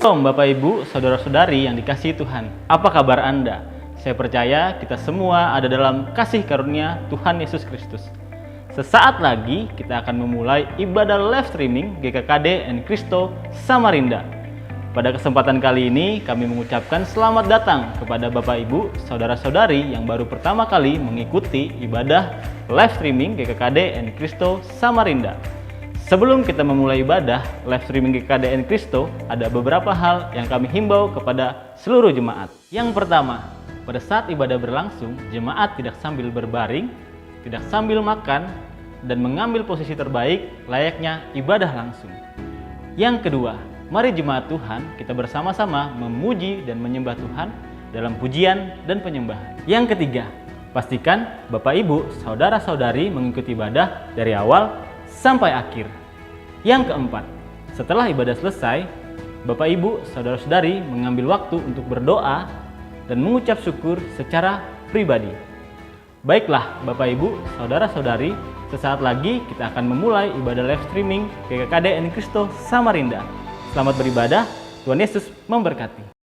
Shalom Bapak Ibu, Saudara-saudari yang dikasihi Tuhan. Apa kabar Anda? Saya percaya kita semua ada dalam kasih karunia Tuhan Yesus Kristus. Sesaat lagi kita akan memulai ibadah live streaming GKKD and Cristo Samarinda. Pada kesempatan kali ini kami mengucapkan selamat datang kepada Bapak Ibu, Saudara-saudari yang baru pertama kali mengikuti ibadah live streaming GKKD and Cristo Samarinda. Sebelum kita memulai ibadah live streaming GKKD and Cristo, ada beberapa hal yang kami himbau kepada seluruh jemaat. Yang pertama, pada saat ibadah berlangsung, jemaat tidak sambil berbaring, tidak sambil makan, dan mengambil posisi terbaik layaknya ibadah langsung. Yang kedua, mari jemaat Tuhan kita bersama-sama memuji dan menyembah Tuhan dalam pujian dan penyembahan. Yang ketiga, pastikan Bapak Ibu, Saudara-saudari mengikuti ibadah dari awal sampai akhir. Yang keempat, setelah ibadah selesai, Bapak Ibu, Saudara-saudari mengambil waktu untuk berdoa dan mengucap syukur secara pribadi. Baiklah Bapak Ibu, Saudara-saudari, sesaat lagi kita akan memulai ibadah live streaming GKKD and Cristo Samarinda. Selamat beribadah, Tuhan Yesus memberkati.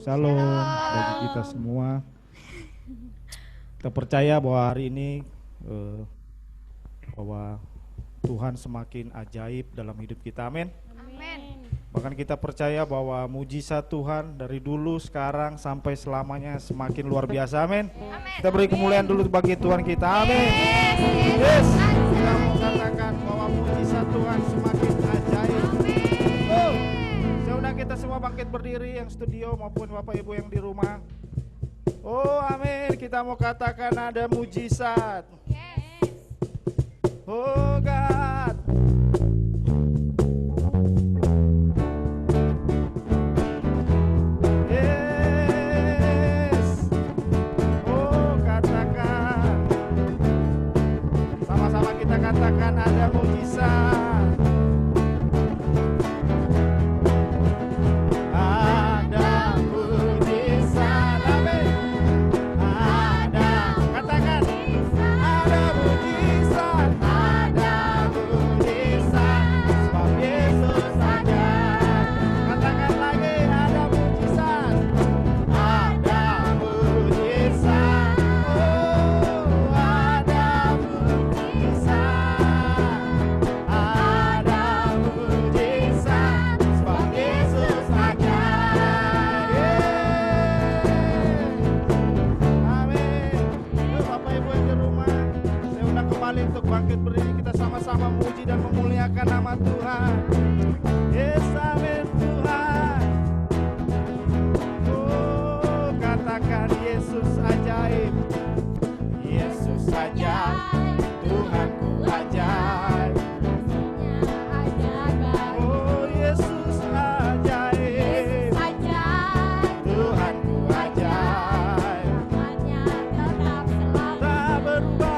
Shalom bagi kita semua. Kita percaya bahwa hari ini bahwa Tuhan semakin ajaib dalam hidup kita. Amin. Bahkan kita percaya bahwa mujizat Tuhan dari dulu, sekarang, sampai selamanya semakin luar biasa. Amin. Kita beri kemuliaan dulu bagi Tuhan kita. Amin. Yes. Kita mau katakan bahwa mujizat Tuhan semakin ajaib. Kita semua bangkit berdiri, yang studio maupun Bapak Ibu yang di rumah. Oh amin, kita mau katakan ada mujizat. Oh God. Yes. Oh katakan. Sama-sama kita katakan ada mujizat. Bangkit berdiri, kita sama-sama muji dan memuliakan nama Tuhan. Yes, amin Tuhan. Oh, katakan Yesus ajaib. Yesus ajaib, Tuhanku ajaib. Oh, Yesus ajaib, Tuhanku ajaib. Tak berubah.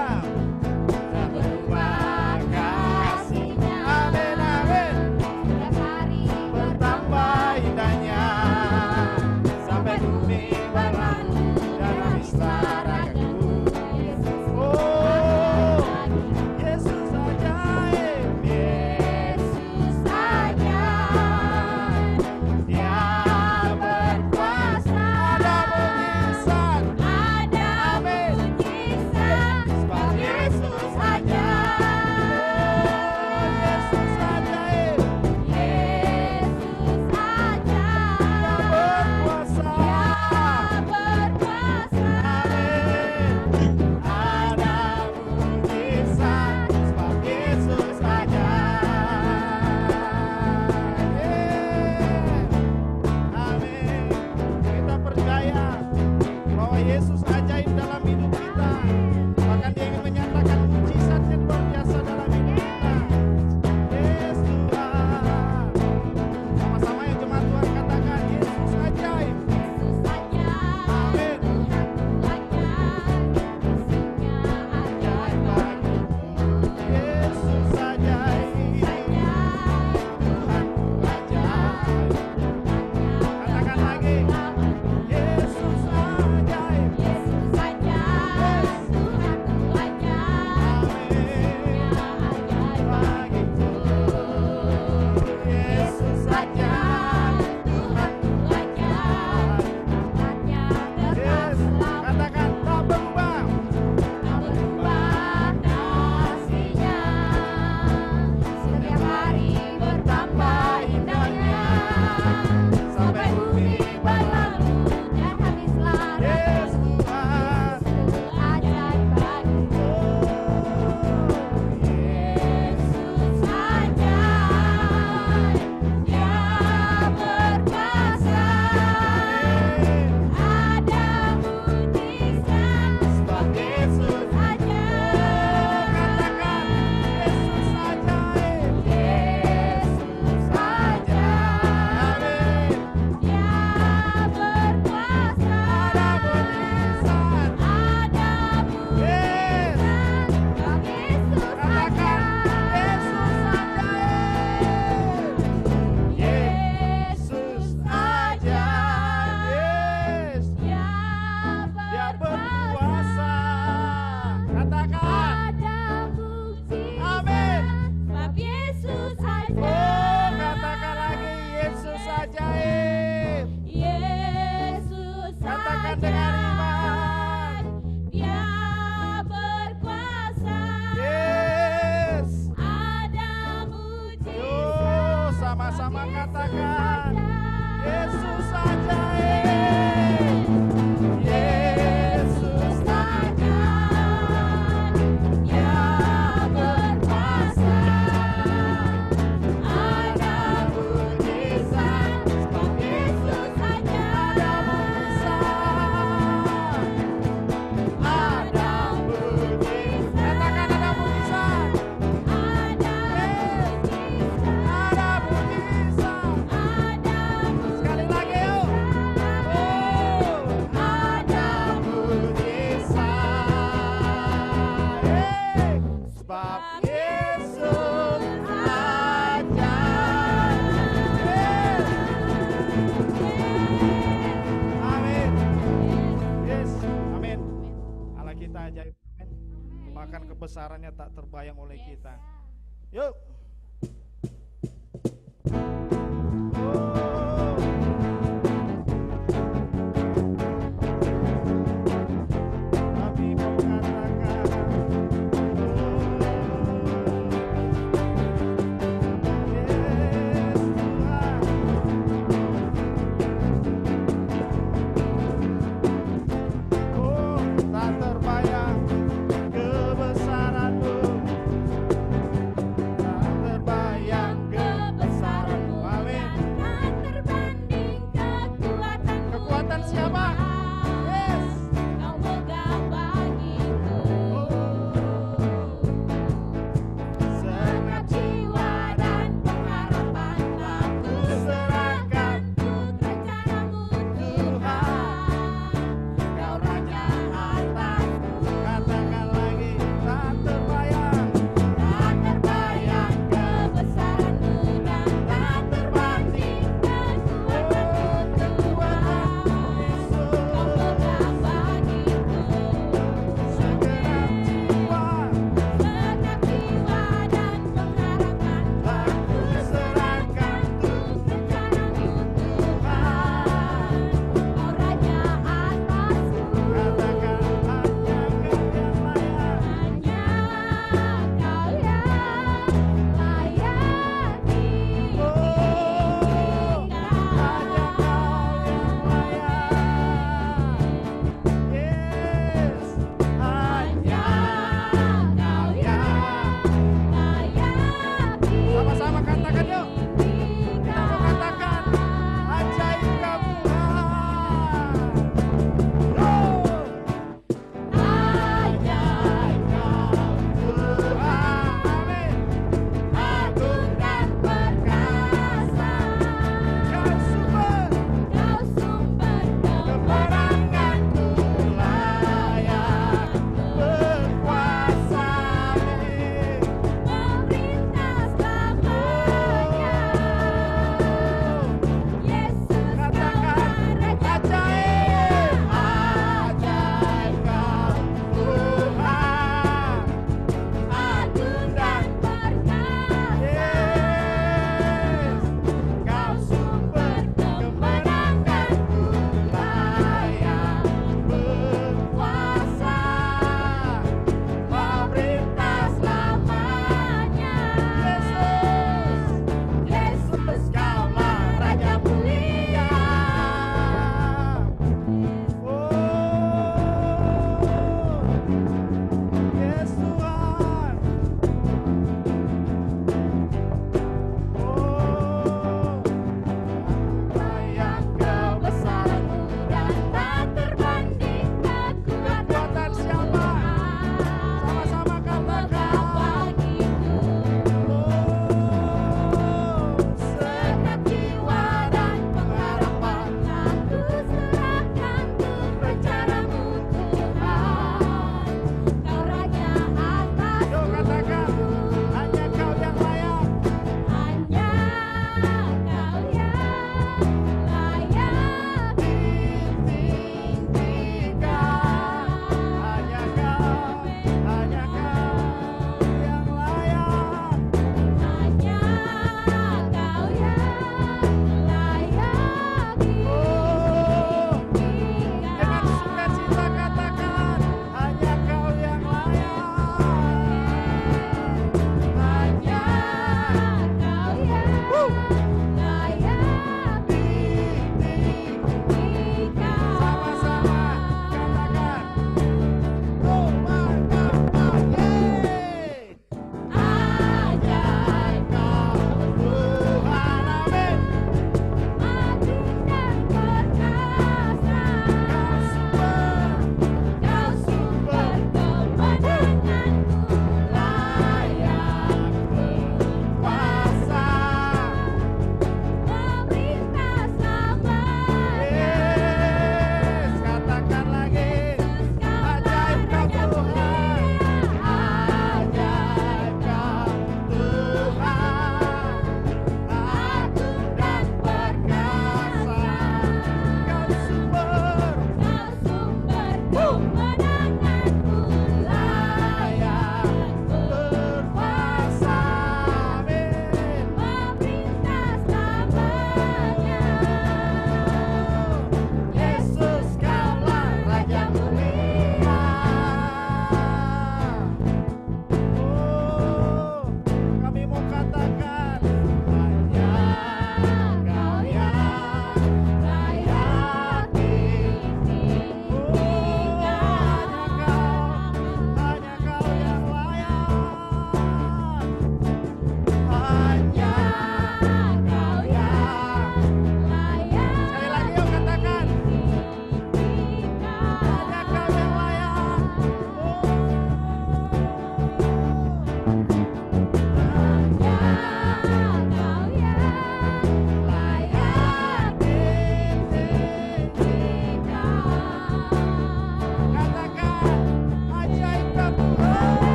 Kebesarannya tak terbayang oleh kita. Yuk. Tak terbayang kebesaran-Mu.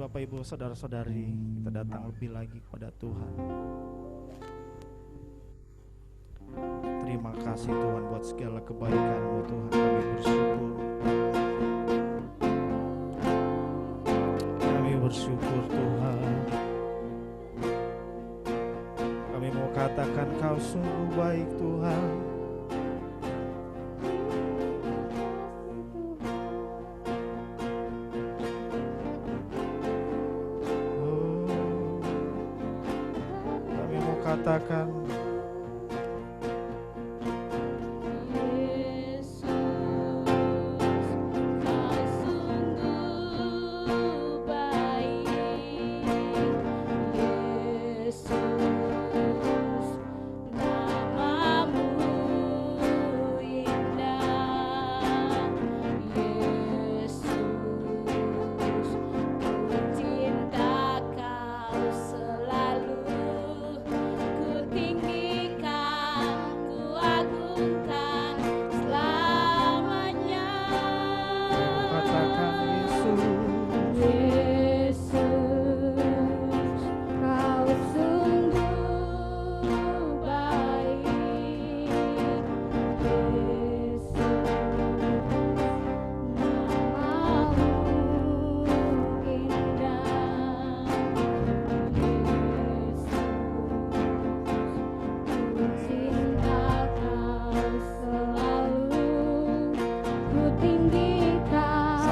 Bapak Ibu saudara-saudari, kita datang lebih lagi kepada Tuhan. Terima kasih Tuhan buat segala kebaikan-Mu Tuhan, kami bersyukur. Kami bersyukur Tuhan. Kami mau katakan Kau sungguh baik Tuhan. Kami mau katakan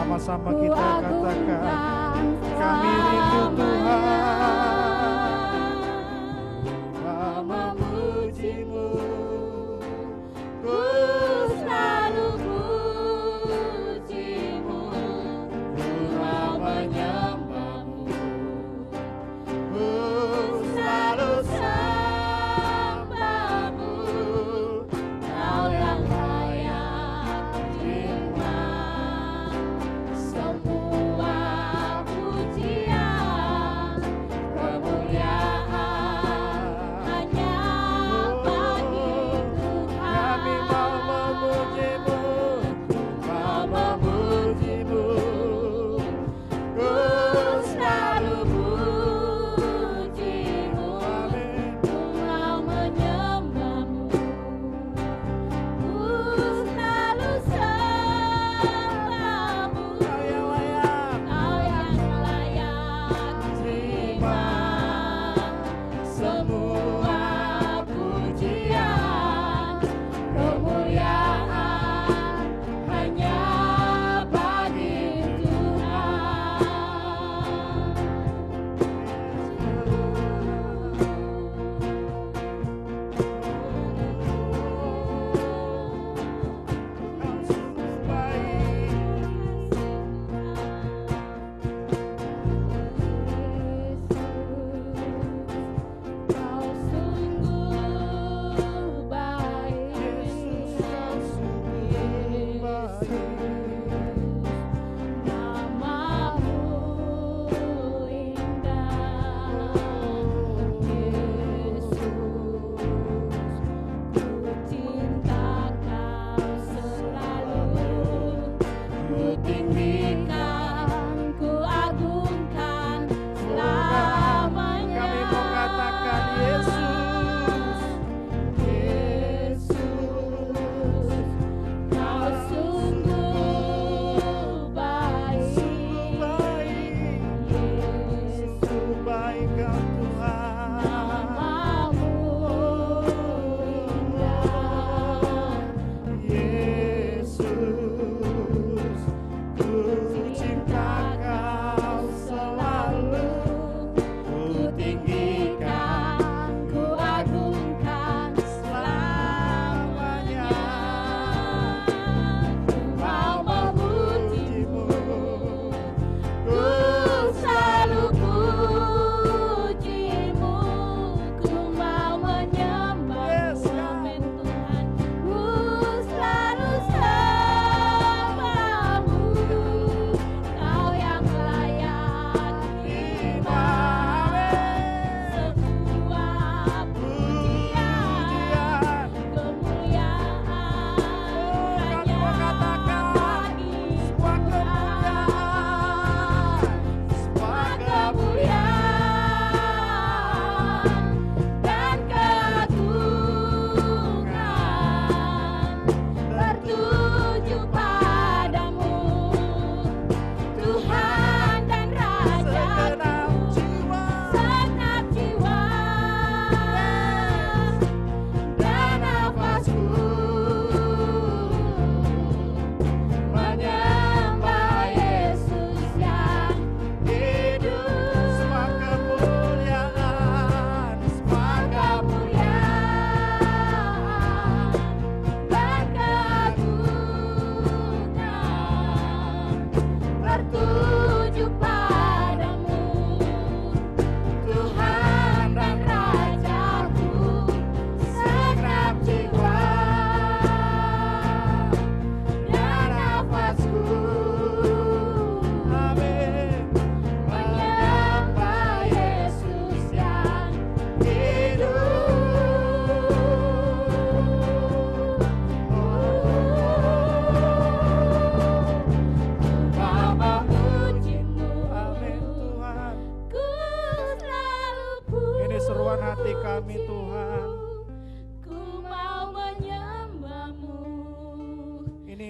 sama-sama kita katakan, kami rindu Tuhan, memuji-Mu, ku selalu puji-Mu, ku menyembah-Mu, ku selalu sembah-Mu, Kau yang layak terima semua pujian.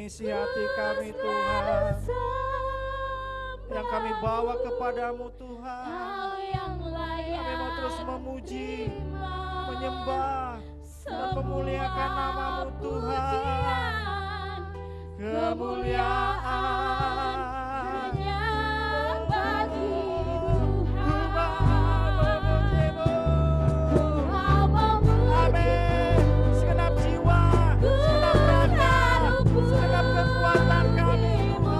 isi hati kami Tuhan, yang kami bawa kepadamu Tuhan. Kami mau terus memuji, menyembah, dan memuliakan namamu Tuhan. Kemuliaan hanya bagi Tuhan. Amin. Segenap jiwa, segenap raga, segenap kekuatan kami Tuhan.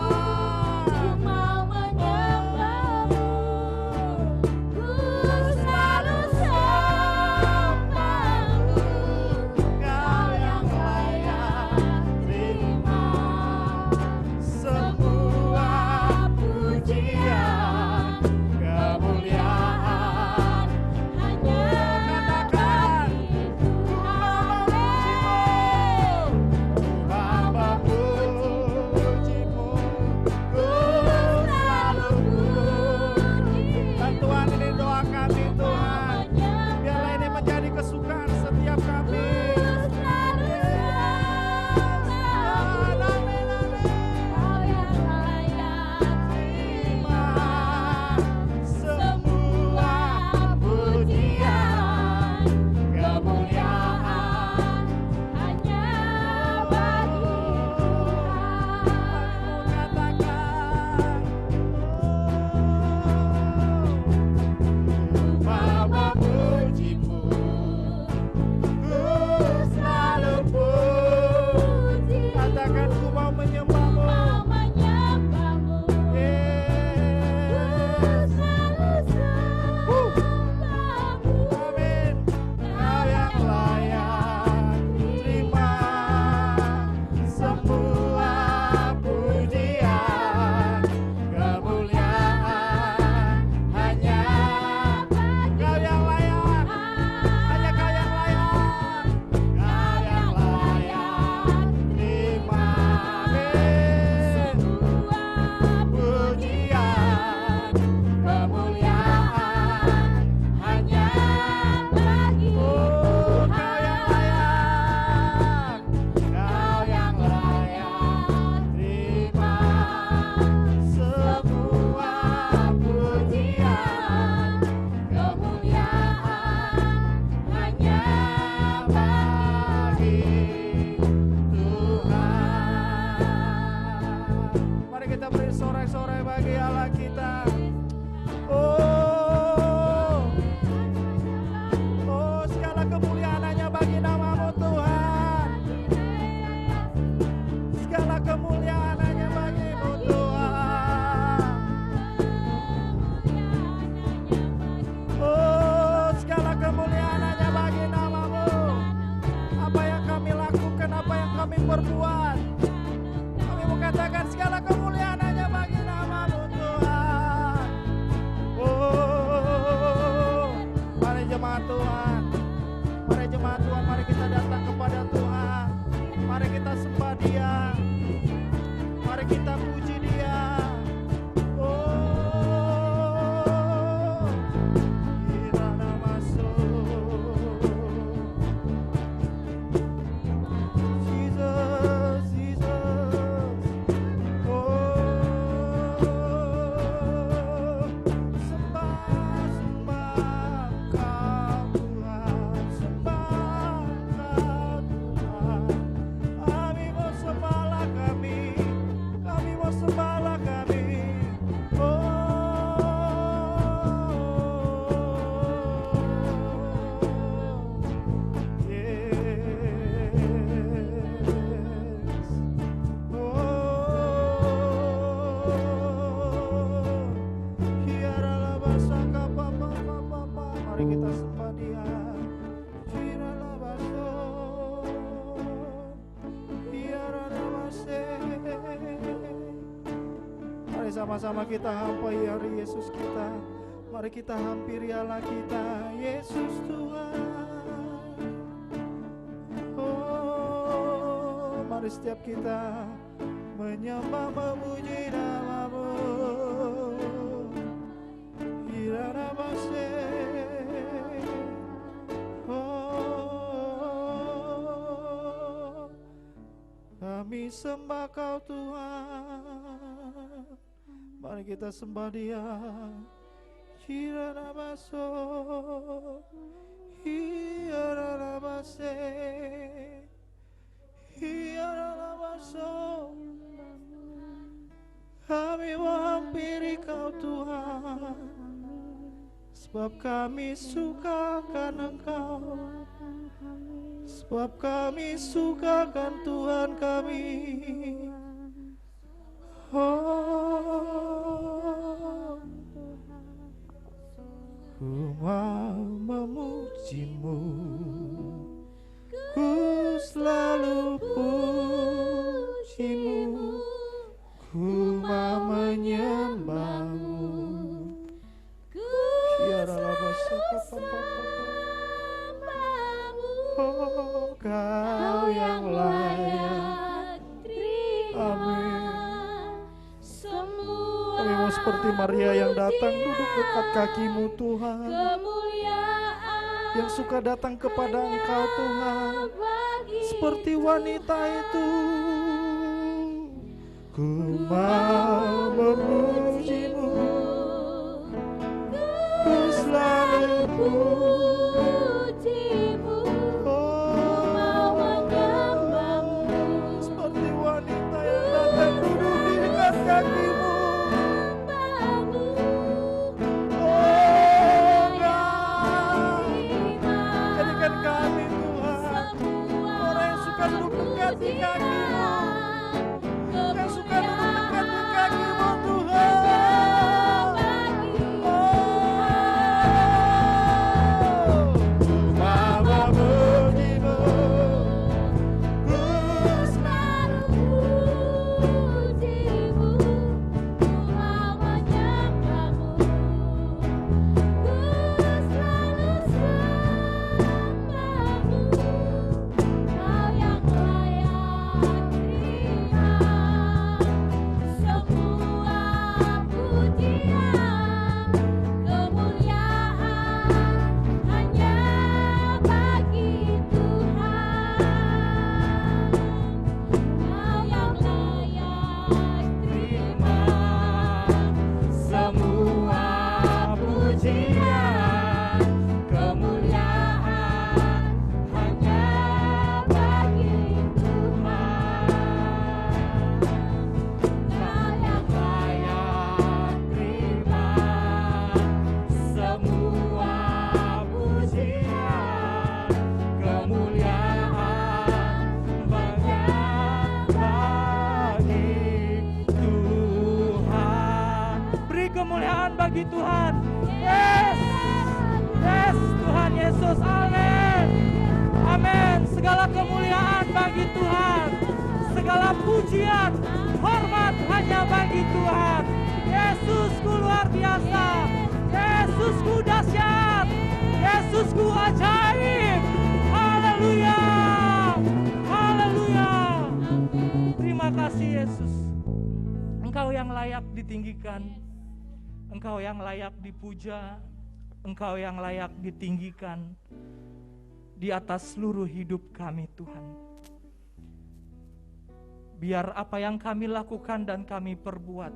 Selalu sembahmu, Kau yang layak terima semua pujian, kemuliaan. hanya Katakan, memujimu, ku selalu puji. Dan Tuhan, ini doa kami Tuhan, biarlah ini menjadi kesukaan setiap kami. Amin, terima semua pujian, kemuliaan. Mama pujimu, ku selalu puji. Katakan, ku mau menyembahmu. Amin. Kau yang layak terima semua pujian, kemuliaan. Hanya Kau yang layak, hanya Kau yang layak, Kau yang layak terima. Amin. Pujian, kemuliaan hanya bagi Kau yang layak, Kau yang layak terima semua pujian, kemuliaan hanya bagi Tuhan. Mari kita beri sorak-sorai bagi Allah kita. Oh, segala kemuliaan hanya bagi namamu Tuhan. Segala kemuliaan hanya bagimu Tuhan. Oh, segala kemuliaan hanya bagi namamu. Apa yang kami lakukan, apa yang kami perbuat, kami mau katakan segala kemuliaan hanya bagi namamu Tuhan. Oh, mari jemaat Tuhan, mari jemaat Tuhan, mari kita datang kepada Tuhan. Mari kita sembah Dia, mari kita puji Dia. Oh, kirana masuk Jesus, Jesus. Oh, sembah, sembah Kau Tuhan, sembah Kau Tuhan. Kami mau sembahlah kami mau sembahlah kami. Mari kita sembah Dia. Mari sama-sama kita hampiri hari Yesus kita. Mari kita hampiri Allah kita, Yesus Tuhan. Oh, mari setiap kita menyembah, memuji namamu. Kirana oh, kami sembah Kau Tuhan. Mari kita sembah Dia. Hiranabaso, hiranabase, hiranabaso. Kami menghampiri Kau Tuhan, sebab kami suka akan Engkau, sebab kami suka akan Tuhan kami. Oh, ku mau memuji-Mu, ku selalu puji-Mu, ku mau menyembah-Mu. Oh, Kau yang layak terima. Kami mau seperti Maria yang datang duduk dekat kaki-Mu Tuhan, yang suka datang kepada Engkau Tuhan, seperti wanita itu. Ku mau memuji-Mu, ku selalu puji-Mu, ku mau menyembah-Mu, seperti wanita yang datang duduk di dekat kaki-Mu. Di kaki-Mu, yang suka duduk dekat di kaki-Mu Tuhan. Mau memuji-Mu, ku selalu puji-Mu, ku mau menyembah-Mu, ku selalu sembah-Mu. Kau yang kemuliaan bagi Tuhan. Yes, yes, Tuhan Yesus, amin, amin. Segala kemuliaan bagi Tuhan, segala pujian, hormat hanya bagi Tuhan. Yesusku luar biasa, Yesusku dahsyat, Yesusku ajaib. Haleluya, haleluya. Terima kasih Yesus, Engkau yang layak ditinggikan, Engkau yang layak dipuja, Engkau yang layak ditinggikan di atas seluruh hidup kami Tuhan. Biar apa yang kami lakukan dan kami perbuat,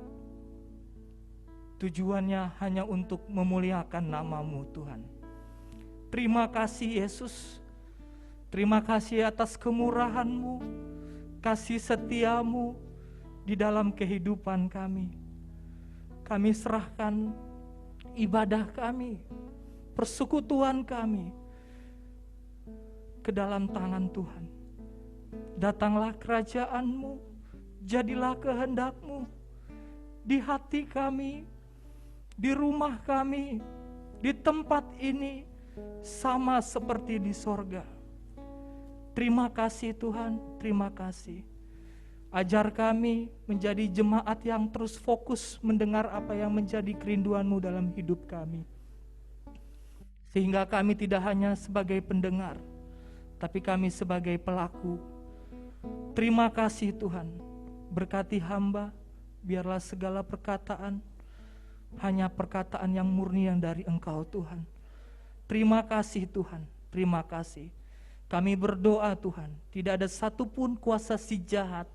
tujuannya hanya untuk memuliakan nama-Mu Tuhan. Terima kasih Yesus, terima kasih atas kemurahan-Mu, kasih setia-Mu di dalam kehidupan kami. Kami serahkan ibadah kami, persekutuan kami ke dalam tangan Tuhan. Datanglah kerajaan-Mu, jadilah kehendak-Mu di hati kami, di rumah kami, di tempat ini, sama seperti di sorga. Terima kasih Tuhan, terima kasih. Ajar kami menjadi jemaat yang terus fokus mendengar apa yang menjadi kerinduan-Mu dalam hidup kami. Sehingga kami tidak hanya sebagai pendengar, tapi kami sebagai pelaku. Terima kasih Tuhan, berkati hamba, biarlah segala perkataan hanya perkataan yang murni yang dari Engkau Tuhan. Terima kasih Tuhan, terima kasih. Kami berdoa Tuhan, tidak ada satupun kuasa si jahat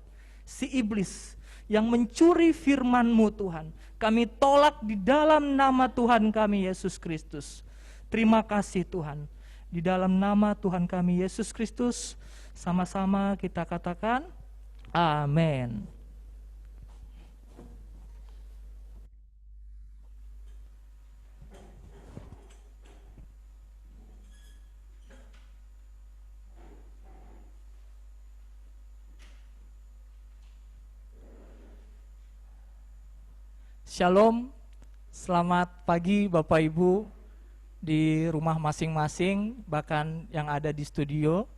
si iblis yang mencuri firman-Mu Tuhan. Kami tolak di dalam nama Tuhan kami Yesus Kristus. Terima kasih Tuhan. Di dalam nama Tuhan kami Yesus Kristus, sama-sama kita katakan, amin. Shalom, selamat pagi Bapak Ibu di rumah masing-masing, bahkan yang ada di studio.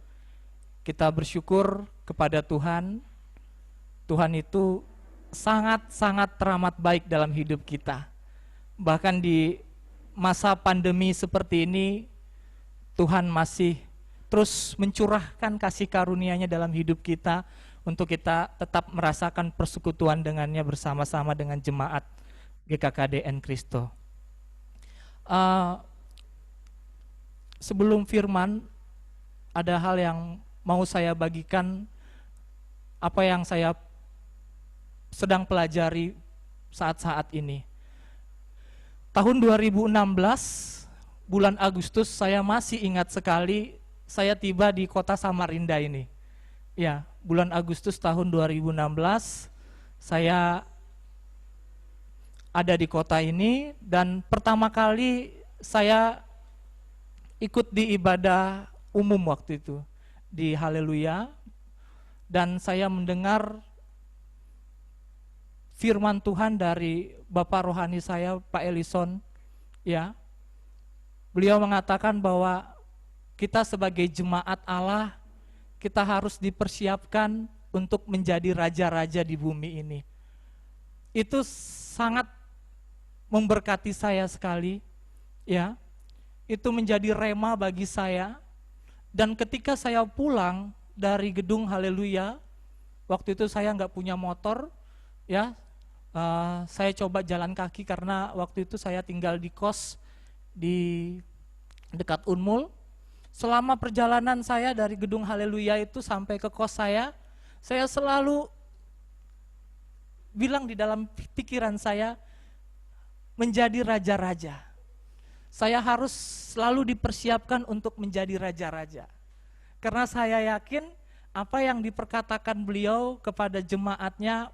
Kita bersyukur kepada Tuhan. Tuhan itu sangat-sangat teramat baik dalam hidup kita. Bahkan di masa pandemi seperti ini, Tuhan masih terus mencurahkan kasih karunia-Nya dalam hidup kita untuk kita tetap merasakan persekutuan dengannya bersama-sama dengan jemaat GKKDN Kristo. Sebelum firman, ada hal yang mau saya bagikan, apa yang saya sedang pelajari saat-saat ini. Tahun 2016, bulan Agustus, saya masih ingat sekali, saya tiba di kota Samarinda ini. Ya, bulan Agustus tahun 2016, saya ada di kota ini, dan pertama kali saya ikut di ibadah umum waktu itu di Haleluya, dan saya mendengar firman Tuhan dari Bapak rohani saya, Pak Elison. Ya, beliau mengatakan bahwa kita sebagai jemaat Allah, kita harus dipersiapkan untuk menjadi raja-raja di bumi ini. Itu sangat memberkati saya sekali, ya. Itu menjadi rema bagi saya. Dan ketika saya pulang dari gedung Haleluya, waktu itu saya nggak punya motor, ya. Saya coba jalan kaki karena waktu itu saya tinggal di kos di dekat Unmul. Selama perjalanan saya dari gedung Haleluya itu sampai ke kos saya selalu bilang di dalam pikiran saya, menjadi raja-raja. Saya harus selalu dipersiapkan untuk menjadi raja-raja. Karena saya yakin apa yang diperkatakan beliau kepada jemaatnya,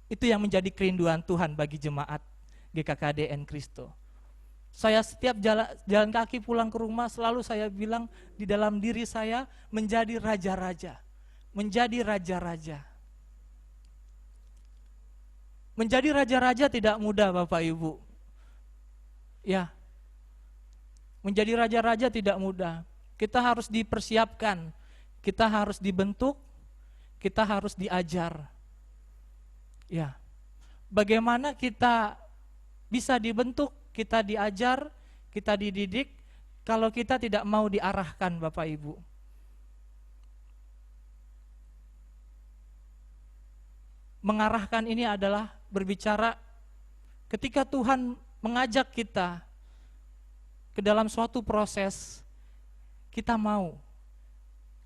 itu yang menjadi kerinduan Tuhan bagi jemaat GKKDN Kristo. Saya setiap jalan kaki pulang ke rumah, selalu saya bilang di dalam diri saya, menjadi raja-raja. Menjadi raja-raja. Menjadi raja-raja tidak mudah Bapak Ibu. Ya. Menjadi raja-raja tidak mudah. Kita harus dipersiapkan. Kita harus dibentuk. Kita harus diajar. Ya. Bagaimana kita bisa dibentuk, kita diajar, kita dididik kalau kita tidak mau diarahkan Bapak Ibu. Mengarahkan ini adalah berbicara ketika Tuhan mengajak kita ke dalam suatu proses, kita mau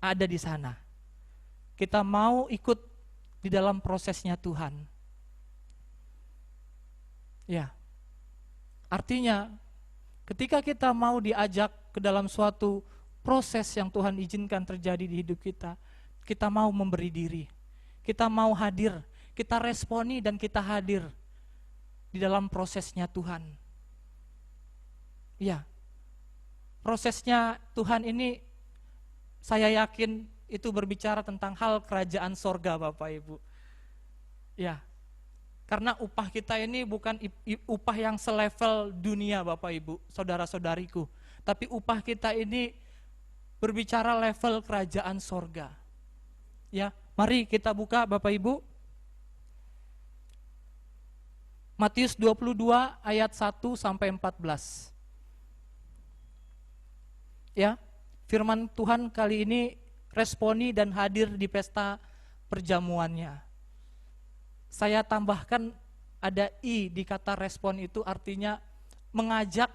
ada di sana. Kita mau ikut di dalam prosesnya Tuhan. Ya. Artinya ketika kita mau diajak ke dalam suatu proses yang Tuhan izinkan terjadi di hidup kita, kita mau memberi diri. Kita mau hadir. Kita responi dan kita hadir di dalam prosesnya Tuhan. Ya, prosesnya Tuhan ini saya yakin itu berbicara tentang hal kerajaan sorga Bapak Ibu. Ya, karena upah kita ini bukan upah yang selevel dunia Bapak Ibu, saudara-saudariku. Tapi upah kita ini berbicara level kerajaan sorga. Ya, mari kita buka Bapak Ibu. Matius 22 ayat 1 sampai 14. Ya, firman Tuhan kali ini responi dan hadir di pesta perjamuannya. Saya tambahkan ada I di kata respon itu, artinya mengajak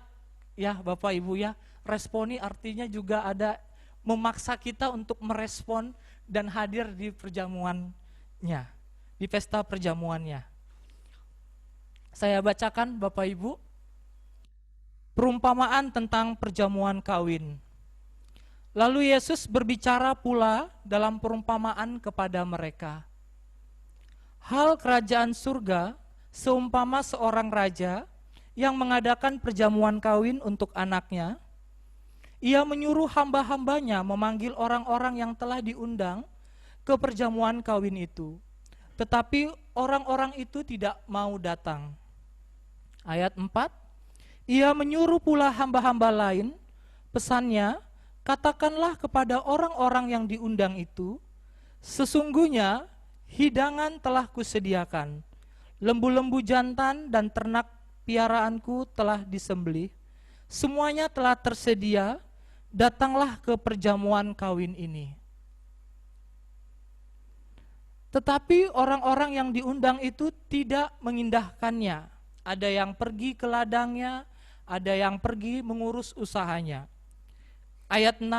ya Bapak Ibu ya. Responi artinya juga ada memaksa kita untuk merespon dan hadir di perjamuannya hidupnya, di pesta perjamuannya. Saya bacakan Bapak Ibu, perumpamaan tentang perjamuan kawin. Lalu Yesus berbicara pula dalam perumpamaan kepada mereka. Hal kerajaan surga seumpama seorang raja yang mengadakan perjamuan kawin untuk anaknya. Ia menyuruh hamba-hambanya memanggil orang-orang yang telah diundang ke perjamuan kawin itu. Tetapi orang-orang itu tidak mau datang. Ayat 4, ia menyuruh pula hamba-hamba lain, pesannya, katakanlah kepada orang-orang yang diundang itu, sesungguhnya hidangan telah kusediakan, lembu-lembu jantan dan ternak piaraanku telah disembelih, semuanya telah tersedia, datanglah ke perjamuan kawin ini. Tetapi orang-orang yang diundang itu tidak mengindahkannya. Ada yang pergi ke ladangnya, ada yang pergi mengurus usahanya. Ayat 6,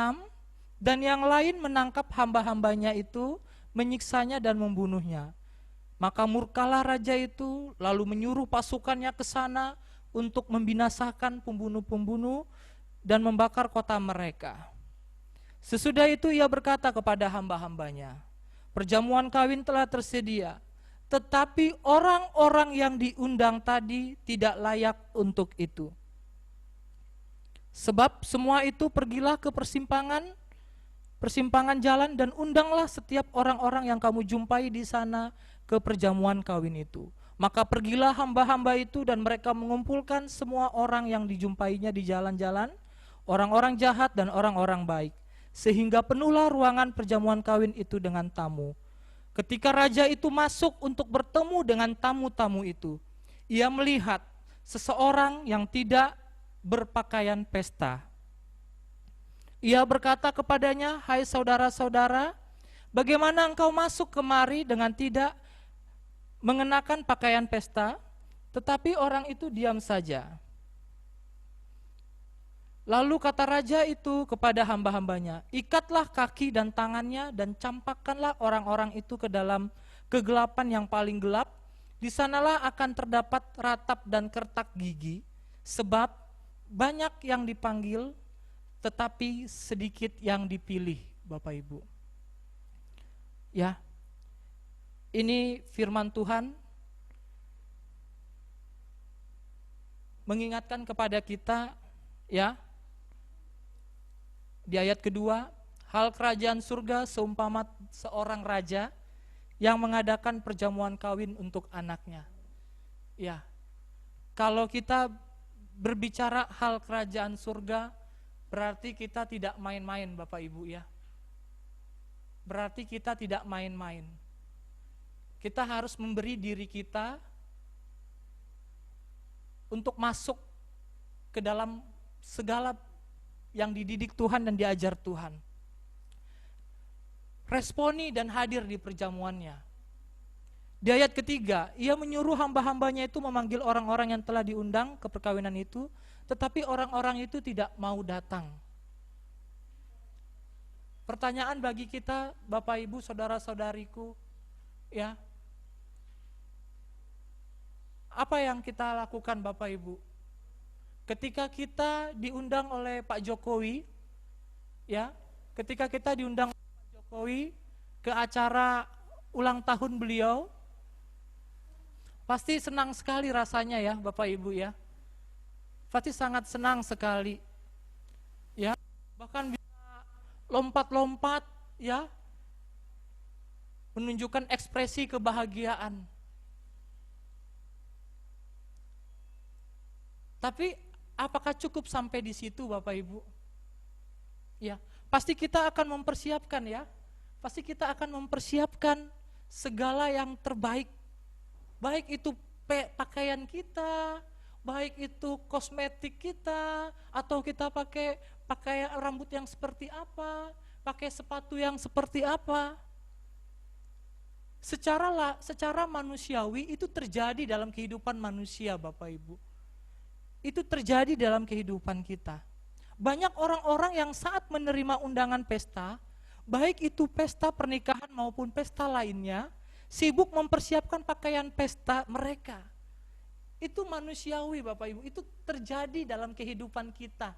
dan yang lain menangkap hamba-hambanya itu, menyiksanya dan membunuhnya. Maka murkalah raja itu, lalu menyuruh pasukannya ke sana untuk membinasakan pembunuh-pembunuh dan membakar kota mereka. Sesudah itu ia berkata kepada hamba-hambanya, perjamuan kawin telah tersedia, tetapi orang-orang yang diundang tadi tidak layak untuk itu. Sebab semua itu pergilah ke persimpangan jalan dan undanglah setiap orang-orang yang kamu jumpai di sana ke perjamuan kawin itu. Maka pergilah hamba-hamba itu dan mereka mengumpulkan semua orang yang dijumpainya di jalan-jalan, orang-orang jahat dan orang-orang baik, sehingga penuhlah ruangan perjamuan kawin itu dengan tamu. Ketika raja itu masuk untuk bertemu dengan tamu-tamu itu, ia melihat seseorang yang tidak berpakaian pesta. Ia berkata kepadanya, hai saudara-saudara, bagaimana engkau masuk kemari dengan tidak mengenakan pakaian pesta? Tetapi orang itu diam saja. Lalu kata raja itu kepada hamba-hambanya, ikatlah kaki dan tangannya dan campakkanlah orang-orang itu ke dalam kegelapan yang paling gelap. Di sanalah akan terdapat ratap dan kertak gigi, sebab banyak yang dipanggil, tetapi sedikit yang dipilih, Bapak Ibu. Ya, ini firman Tuhan mengingatkan kepada kita, ya. Di ayat kedua, hal kerajaan surga seumpama seorang raja yang mengadakan perjamuan kawin untuk anaknya. Ya, kalau kita berbicara hal kerajaan surga, berarti kita tidak main-main Bapak Ibu ya. Berarti kita tidak main-main. Kita harus memberi diri kita untuk masuk ke dalam segala yang dididik Tuhan dan diajar Tuhan. Responi dan hadir di perjamuannya. Di ayat ketiga, ia menyuruh hamba-hambanya itu memanggil orang-orang yang telah diundang ke perkawinan itu, tetapi orang-orang itu tidak mau datang. Pertanyaan bagi kita, Bapak Ibu, saudara-saudariku, ya. Apa yang kita lakukan Bapak Ibu? Ketika kita diundang oleh Pak Jokowi, ya, ketika kita diundang oleh Pak Jokowi ke acara ulang tahun beliau, pasti senang sekali rasanya ya Bapak Ibu ya. Pasti sangat senang sekali. Ya, bahkan bisa lompat-lompat ya. Menunjukkan ekspresi kebahagiaan. Tapi apakah cukup sampai di situ Bapak Ibu? Ya, pasti kita akan mempersiapkan ya. Pasti kita akan mempersiapkan segala yang terbaik. Baik itu pakaian kita, baik itu kosmetik kita, atau kita pakai rambut yang seperti apa, pakai sepatu yang seperti apa. Secara manusiawi itu terjadi dalam kehidupan manusia Bapak Ibu. Itu terjadi dalam kehidupan kita. Banyak orang-orang yang saat menerima undangan pesta, baik itu pesta pernikahan maupun pesta lainnya, sibuk mempersiapkan pakaian pesta mereka. Itu manusiawi Bapak Ibu, itu terjadi dalam kehidupan kita.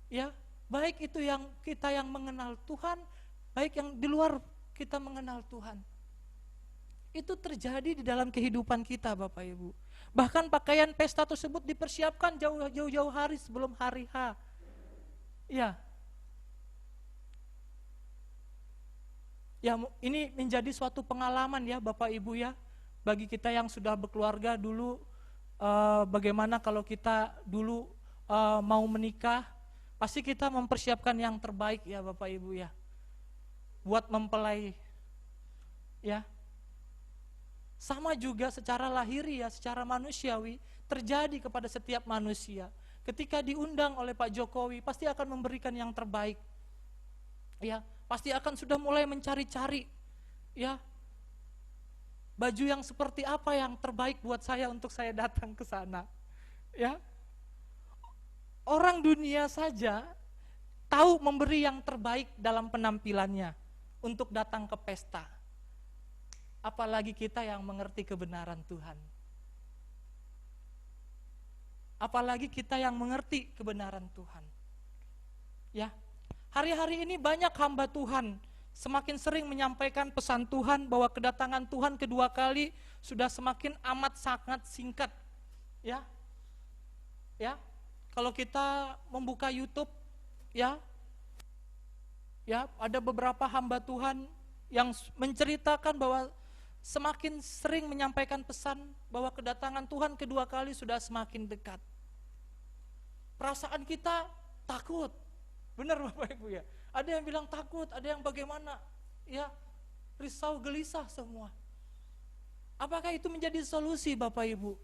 Ya, baik itu yang kita yang mengenal Tuhan, baik yang di luar kita mengenal Tuhan. Itu terjadi di dalam kehidupan kita Bapak Ibu. Bahkan pakaian pesta tersebut dipersiapkan jauh-jauh hari sebelum hari H. Ya. Ya, ini menjadi suatu pengalaman ya Bapak Ibu ya. Bagi kita yang sudah berkeluarga dulu, bagaimana kalau kita dulu mau menikah, pasti kita mempersiapkan yang terbaik ya Bapak Ibu ya. Buat mempelai ya. Sama juga secara lahiriah, secara manusiawi terjadi kepada setiap manusia. Ketika diundang oleh Pak Jokowi pasti akan memberikan yang terbaik. Ya, pasti akan sudah mulai mencari-cari ya. Baju yang seperti apa yang terbaik buat saya untuk saya datang ke sana. Ya. Orang dunia saja tahu memberi yang terbaik dalam penampilannya untuk datang ke pesta. Apalagi kita yang mengerti kebenaran Tuhan. Apalagi kita yang mengerti kebenaran Tuhan. Ya, hari-hari ini banyak hamba Tuhan semakin sering menyampaikan pesan Tuhan bahwa kedatangan Tuhan kedua kali sudah semakin amat sangat singkat. Ya, ya, kalau kita membuka YouTube, ya, ada beberapa hamba Tuhan yang menceritakan bahwa semakin sering menyampaikan pesan bahwa kedatangan Tuhan kedua kali sudah semakin dekat. Perasaan kita takut. Benar Bapak Ibu ya? Ada yang bilang takut, ada yang bagaimana? Ya, risau, gelisah semua. Apakah itu menjadi solusi Bapak Ibu?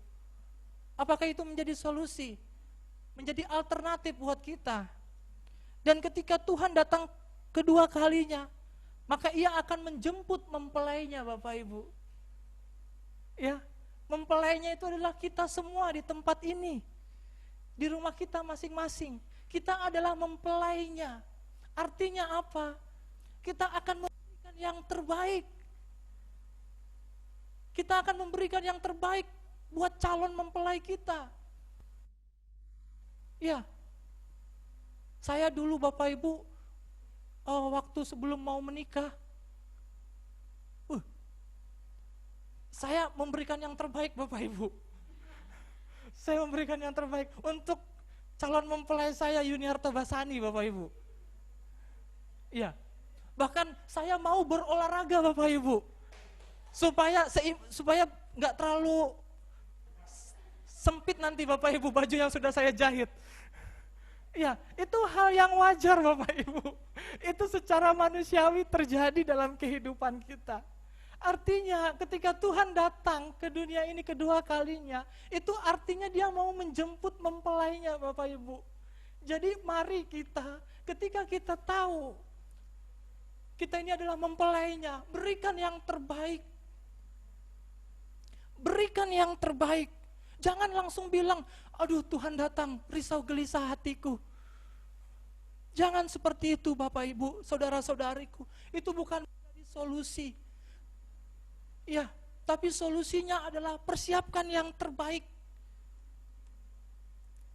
Apakah itu menjadi solusi? Menjadi alternatif buat kita. Dan ketika Tuhan datang kedua kalinya, maka ia akan menjemput mempelainya Bapak Ibu. Ya, mempelainya itu adalah kita semua di tempat ini. Di rumah kita masing-masing. Kita adalah mempelainya. Artinya apa? Kita akan memberikan yang terbaik. Kita akan memberikan yang terbaik buat calon mempelai kita. Ya. Saya dulu Bapak Ibu waktu sebelum mau menikah, saya memberikan yang terbaik Bapak Ibu. Saya memberikan yang terbaik untuk calon mempelai saya Yuniarto Basani Bapak Ibu. Iya. Bahkan saya mau berolahraga Bapak Ibu. Supaya nggak terlalu sempit nanti Bapak Ibu baju yang sudah saya jahit. Ya, itu hal yang wajar Bapak Ibu. Itu secara manusiawi terjadi dalam kehidupan kita. Artinya ketika Tuhan datang ke dunia ini kedua kalinya, itu artinya dia mau menjemput mempelainya Bapak Ibu. Jadi mari kita, ketika kita tahu kita ini adalah mempelainya, berikan yang terbaik. Berikan yang terbaik. Jangan langsung bilang, aduh Tuhan datang, risau gelisah hatiku. Jangan seperti itu Bapak Ibu, saudara-saudariku. Itu bukan menjadi solusi. Ya, tapi solusinya adalah persiapkan yang terbaik.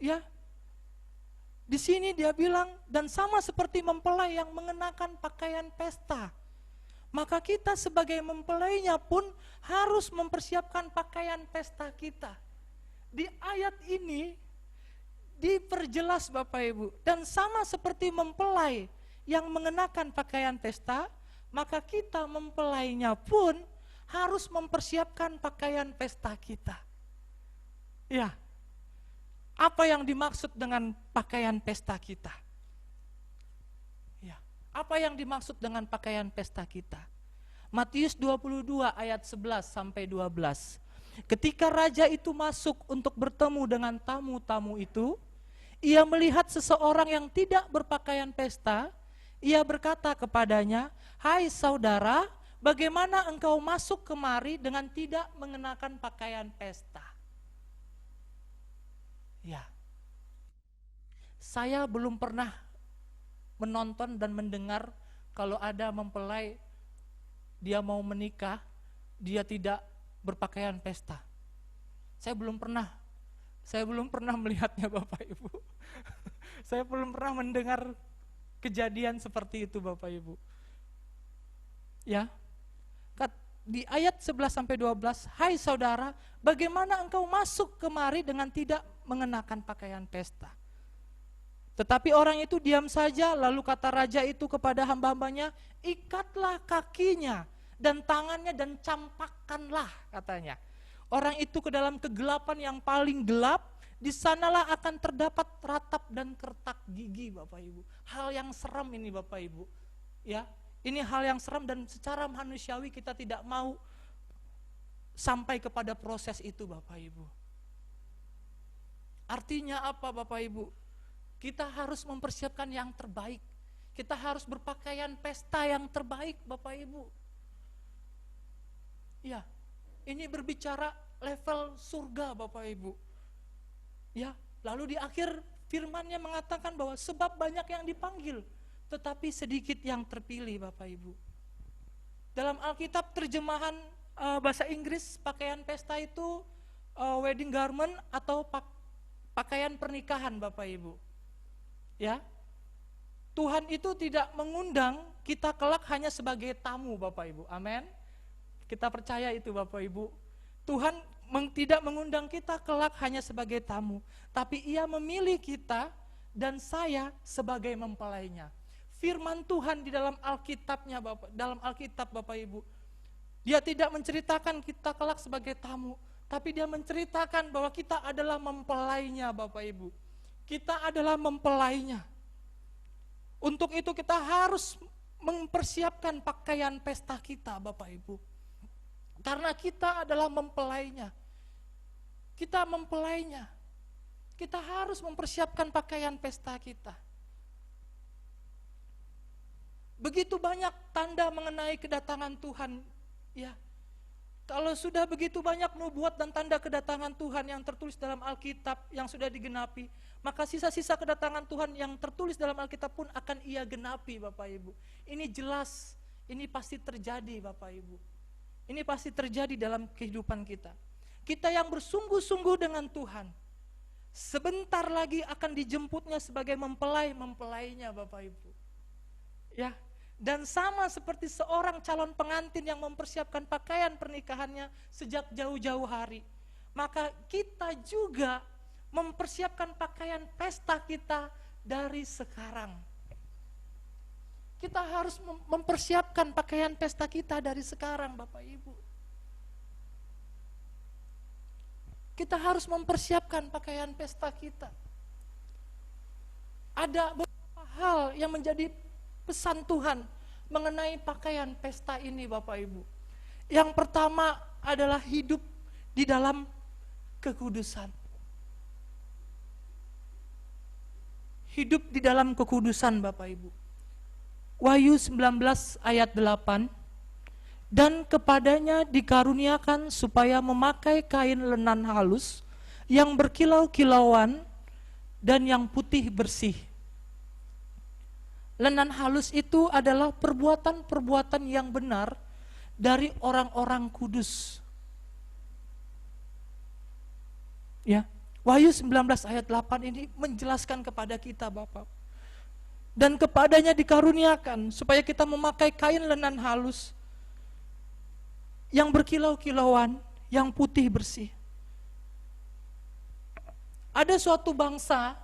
Ya, di sini dia bilang, dan sama seperti mempelai yang mengenakan pakaian pesta, maka kita sebagai mempelainya pun harus mempersiapkan pakaian pesta kita. Di ayat ini diperjelas Bapak Ibu, dan sama seperti mempelai yang mengenakan pakaian pesta, maka kita mempelainya pun harus mempersiapkan pakaian pesta kita. Ya, apa yang dimaksud dengan pakaian pesta kita? Ya, apa yang dimaksud dengan pakaian pesta kita? Matius 22 ayat 11 sampai 12. Ketika raja itu masuk untuk bertemu dengan tamu-tamu itu, ia melihat seseorang yang tidak berpakaian pesta. Ia berkata kepadanya, "Hai saudara, bagaimana engkau masuk kemari dengan tidak mengenakan pakaian pesta?" Ya, saya belum pernah menonton dan mendengar kalau ada mempelai dia mau menikah, dia tidak berpakaian pesta. Saya belum pernah melihatnya Bapak Ibu. Saya belum pernah mendengar kejadian seperti itu Bapak Ibu. Ya. Di ayat 11 sampai 12, "Hai saudara, bagaimana engkau masuk kemari dengan tidak mengenakan pakaian pesta?" Tetapi orang itu diam saja, lalu kata raja itu kepada hamba-hambanya, "Ikatlah kakinya dan tangannya dan campakkanlah," katanya. Orang itu ke dalam kegelapan yang paling gelap, di sanalah akan terdapat ratap dan kertak gigi Bapak Ibu. Hal yang seram ini Bapak Ibu. Ya, ini hal yang seram dan secara manusiawi kita tidak mau sampai kepada proses itu Bapak Ibu. Artinya apa Bapak Ibu? Kita harus mempersiapkan yang terbaik. Kita harus berpakaian pesta yang terbaik Bapak Ibu. Ya, ini berbicara level surga Bapak Ibu. Ya, lalu di akhir firman-Nya mengatakan bahwa sebab banyak yang dipanggil, tetapi sedikit yang terpilih Bapak Ibu. Dalam Alkitab terjemahan bahasa Inggris, pakaian pesta itu wedding garment atau pakaian pernikahan Bapak Ibu. Ya, Tuhan itu tidak mengundang kita kelak hanya sebagai tamu Bapak Ibu, amin. Kita percaya itu Bapak Ibu. Tuhan tidak mengundang kita kelak hanya sebagai tamu, tapi Ia memilih kita dan saya sebagai mempelainya. Firman Tuhan di dalam Alkitabnya Bapak, dalam Alkitab Bapak Ibu, Dia tidak menceritakan kita kelak sebagai tamu, tapi Dia menceritakan bahwa kita adalah mempelainya Bapak Ibu. Kita adalah mempelainya. Untuk itu kita harus mempersiapkan pakaian pesta kita Bapak Ibu. Karena kita adalah mempelainya. Kita mempelainya. Kita harus mempersiapkan pakaian pesta kita. Begitu banyak tanda mengenai kedatangan Tuhan, ya. Kalau sudah begitu banyak nubuat dan tanda kedatangan Tuhan yang tertulis dalam Alkitab yang sudah digenapi, maka sisa-sisa kedatangan Tuhan yang tertulis dalam Alkitab pun akan Ia genapi Bapak Ibu. Ini jelas, ini pasti terjadi Bapak Ibu. Ini pasti terjadi dalam kehidupan kita. Kita yang bersungguh-sungguh dengan Tuhan, sebentar lagi akan dijemputnya sebagai mempelainya Bapak Ibu. Ya, dan sama seperti seorang calon pengantin yang mempersiapkan pakaian pernikahannya sejak jauh-jauh hari, maka kita juga mempersiapkan pakaian pesta kita dari sekarang. Kita harus mempersiapkan pakaian pesta kita dari sekarang Bapak Ibu. Kita harus mempersiapkan pakaian pesta kita. Ada beberapa hal yang menjadi pesan Tuhan mengenai pakaian pesta ini Bapak Ibu. Yang pertama adalah hidup di dalam kekudusan. Hidup di dalam kekudusan Bapak Ibu. Wahyu 19 ayat 8, "Dan kepadanya dikaruniakan supaya memakai kain lenan halus yang berkilau-kilauan dan yang putih bersih." Lenan halus itu adalah perbuatan-perbuatan yang benar dari orang-orang kudus. Ya, Wahyu 19 ayat 8 ini menjelaskan kepada kita Bapak. Dan kepadanya dikaruniakan supaya kita memakai kain lenan halus yang berkilau-kilauan, yang putih bersih. Ada suatu bangsa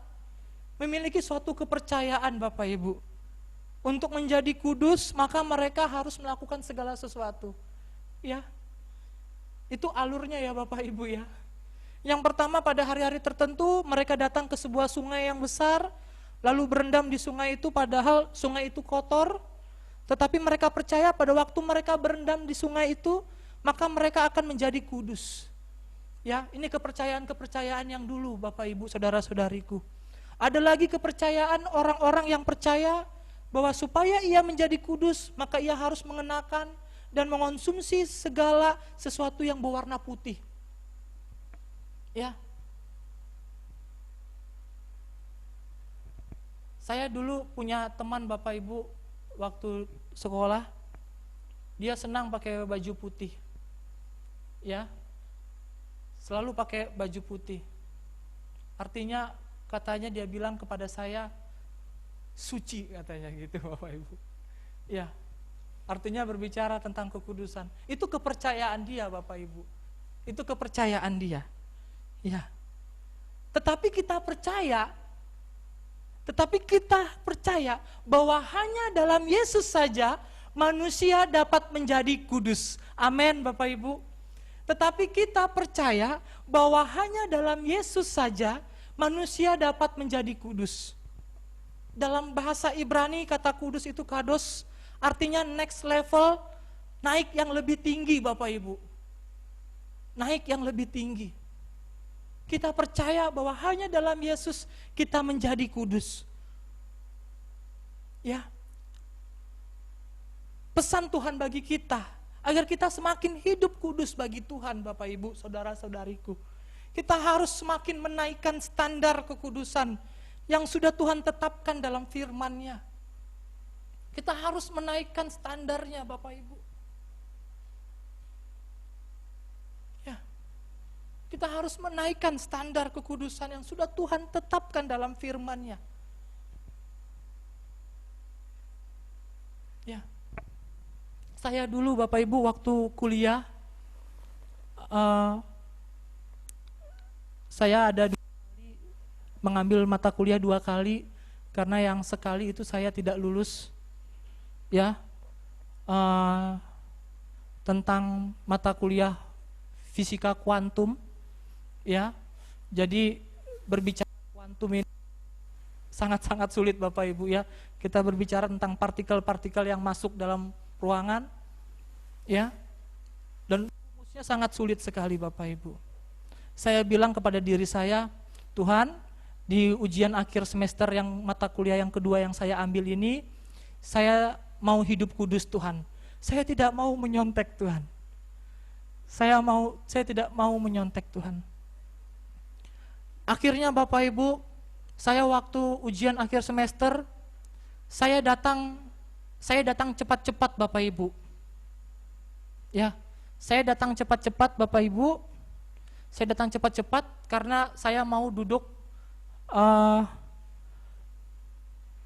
memiliki suatu kepercayaan Bapak Ibu. Untuk menjadi kudus, maka mereka harus melakukan segala sesuatu. Ya, itu alurnya ya Bapak Ibu ya. Yang pertama, pada hari-hari tertentu mereka datang ke sebuah sungai yang besar, lalu berendam di sungai itu padahal sungai itu kotor, tetapi mereka percaya pada waktu mereka berendam di sungai itu, maka mereka akan menjadi kudus. Ya, ini kepercayaan-kepercayaan yang dulu Bapak Ibu, saudara-saudariku. Ada lagi kepercayaan orang-orang yang percaya bahwa supaya ia menjadi kudus, maka ia harus mengenakan dan mengonsumsi segala sesuatu yang berwarna putih. Ya. Saya dulu punya teman Bapak Ibu waktu sekolah, dia senang pakai baju putih. Ya. Selalu pakai baju putih. Artinya katanya dia bilang kepada saya suci katanya gitu Bapak Ibu. Ya. Artinya berbicara tentang kekudusan. Itu kepercayaan dia Bapak Ibu. Itu kepercayaan dia. Ya. Tetapi kita percaya bahwa hanya dalam Yesus saja manusia dapat menjadi kudus. Amin Bapak Ibu. Tetapi kita percaya bahwa hanya dalam Yesus saja manusia dapat menjadi kudus. Dalam bahasa Ibrani kata kudus itu kados, artinya next level, naik yang lebih tinggi Bapak Ibu. Naik yang lebih tinggi. Kita percaya bahwa hanya dalam Yesus kita menjadi kudus. Ya. Pesan Tuhan bagi kita, agar kita semakin hidup kudus bagi Tuhan Bapak Ibu, saudara-saudariku. Kita harus semakin menaikkan standar kekudusan yang sudah Tuhan tetapkan dalam firman-Nya. Kita harus menaikkan standarnya Bapak Ibu. Ya. Kita harus menaikkan standar kekudusan yang sudah Tuhan tetapkan dalam firman-Nya. Ya. Saya dulu Bapak Ibu waktu kuliah, saya ada 2 kali mengambil mata kuliah 2 kali, karena yang sekali itu saya tidak lulus, ya, tentang mata kuliah fisika kuantum, ya. Jadi berbicara kuantum ini sangat-sangat sulit Bapak Ibu ya. Kita berbicara tentang partikel-partikel yang masuk dalam ruangan, ya, dan rumusnya sangat sulit sekali Bapak Ibu. Saya bilang kepada diri saya, Tuhan, di ujian akhir semester yang mata kuliah yang kedua yang saya ambil ini, saya mau hidup kudus Tuhan. Saya tidak mau menyontek Tuhan. Saya tidak mau menyontek Tuhan. Akhirnya Bapak Ibu, saya waktu ujian akhir semester, saya datang cepat-cepat Bapak Ibu. Ya, saya datang cepat-cepat Bapak Ibu. Saya datang cepat-cepat karena saya mau duduk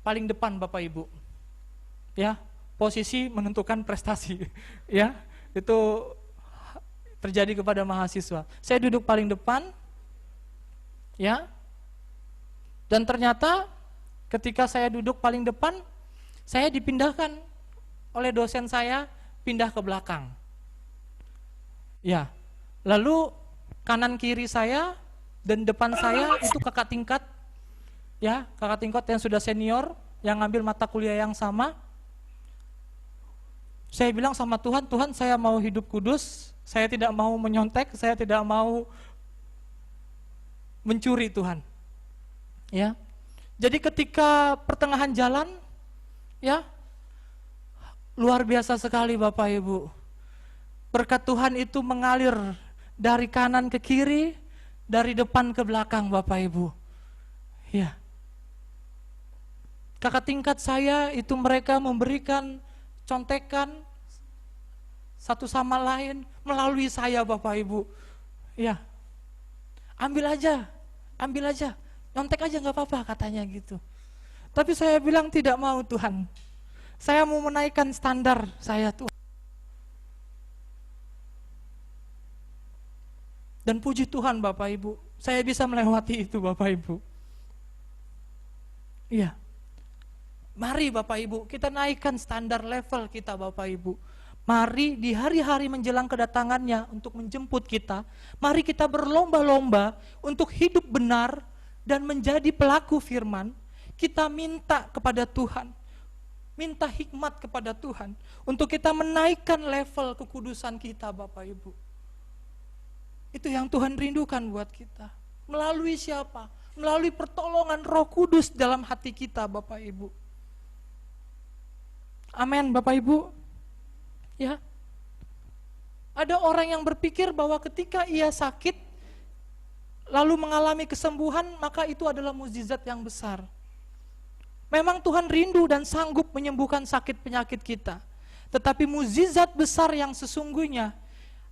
paling depan Bapak Ibu. Ya, posisi menentukan prestasi. Ya, itu terjadi kepada mahasiswa. Saya duduk paling depan. Ya. Dan ternyata ketika saya duduk paling depan, saya dipindahkan oleh dosen saya pindah ke belakang. Ya. Lalu kanan kiri saya dan depan saya itu kakak tingkat, ya, kakak tingkat yang sudah senior, yang ngambil mata kuliah yang sama. Saya bilang sama Tuhan, Tuhan saya mau hidup kudus, saya tidak mau menyontek, saya tidak mau mencuri Tuhan. Ya, jadi ketika pertengahan jalan, ya, luar biasa sekali Bapak Ibu. Berkat Tuhan itu mengalir dari kanan ke kiri, dari depan ke belakang Bapak Ibu. Ya. Kakak tingkat saya itu mereka memberikan contekan satu sama lain melalui saya Bapak Ibu. Ya. Ambil aja. Nyontek aja nggak apa-apa katanya gitu. Tapi saya bilang tidak mau Tuhan. Saya mau menaikkan standar saya Tuhan. Dan puji Tuhan Bapak Ibu, saya bisa melewati itu Bapak Ibu. Iya. Mari Bapak Ibu, kita naikkan standar level kita Bapak Ibu. Mari di hari-hari menjelang kedatangannya untuk menjemput kita, mari kita berlomba-lomba untuk hidup benar dan menjadi pelaku firman. Kita minta kepada Tuhan, minta hikmat kepada Tuhan untuk kita menaikkan level kekudusan kita Bapak Ibu. Itu yang Tuhan rindukan buat kita. Melalui siapa? Melalui pertolongan Roh Kudus dalam hati kita Bapak Ibu. Amin Bapak Ibu. Ya. Ada orang yang berpikir bahwa ketika ia sakit lalu mengalami kesembuhan, maka itu adalah mukjizat yang besar. Memang Tuhan rindu dan sanggup menyembuhkan sakit penyakit kita. Tetapi mukjizat besar yang sesungguhnya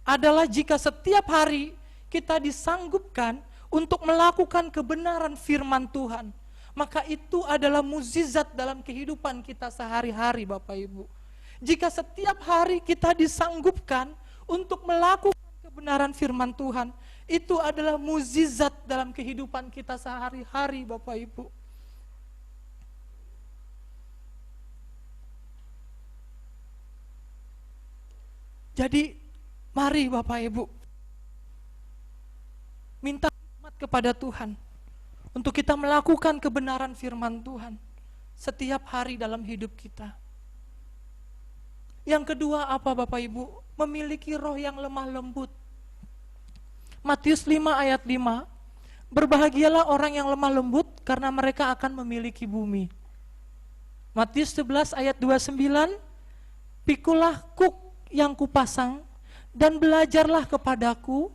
adalah jika setiap hari kita disanggupkan untuk melakukan kebenaran firman Tuhan. Maka itu adalah mukjizat dalam kehidupan kita sehari-hari, Bapak Ibu. Jika setiap hari kita disanggupkan untuk melakukan kebenaran firman Tuhan, itu adalah mukjizat dalam kehidupan kita sehari-hari, Bapak Ibu. Jadi mari Bapak Ibu minta hikmat kepada Tuhan untuk kita melakukan kebenaran firman Tuhan setiap hari dalam hidup kita. Yang kedua apa Bapak Ibu? Memiliki roh yang lemah lembut. Matius 5 ayat 5, berbahagialah orang yang lemah lembut karena mereka akan memiliki bumi. Matius 11 ayat 29, pikulah kuk yang kupasang dan belajarlah kepadaku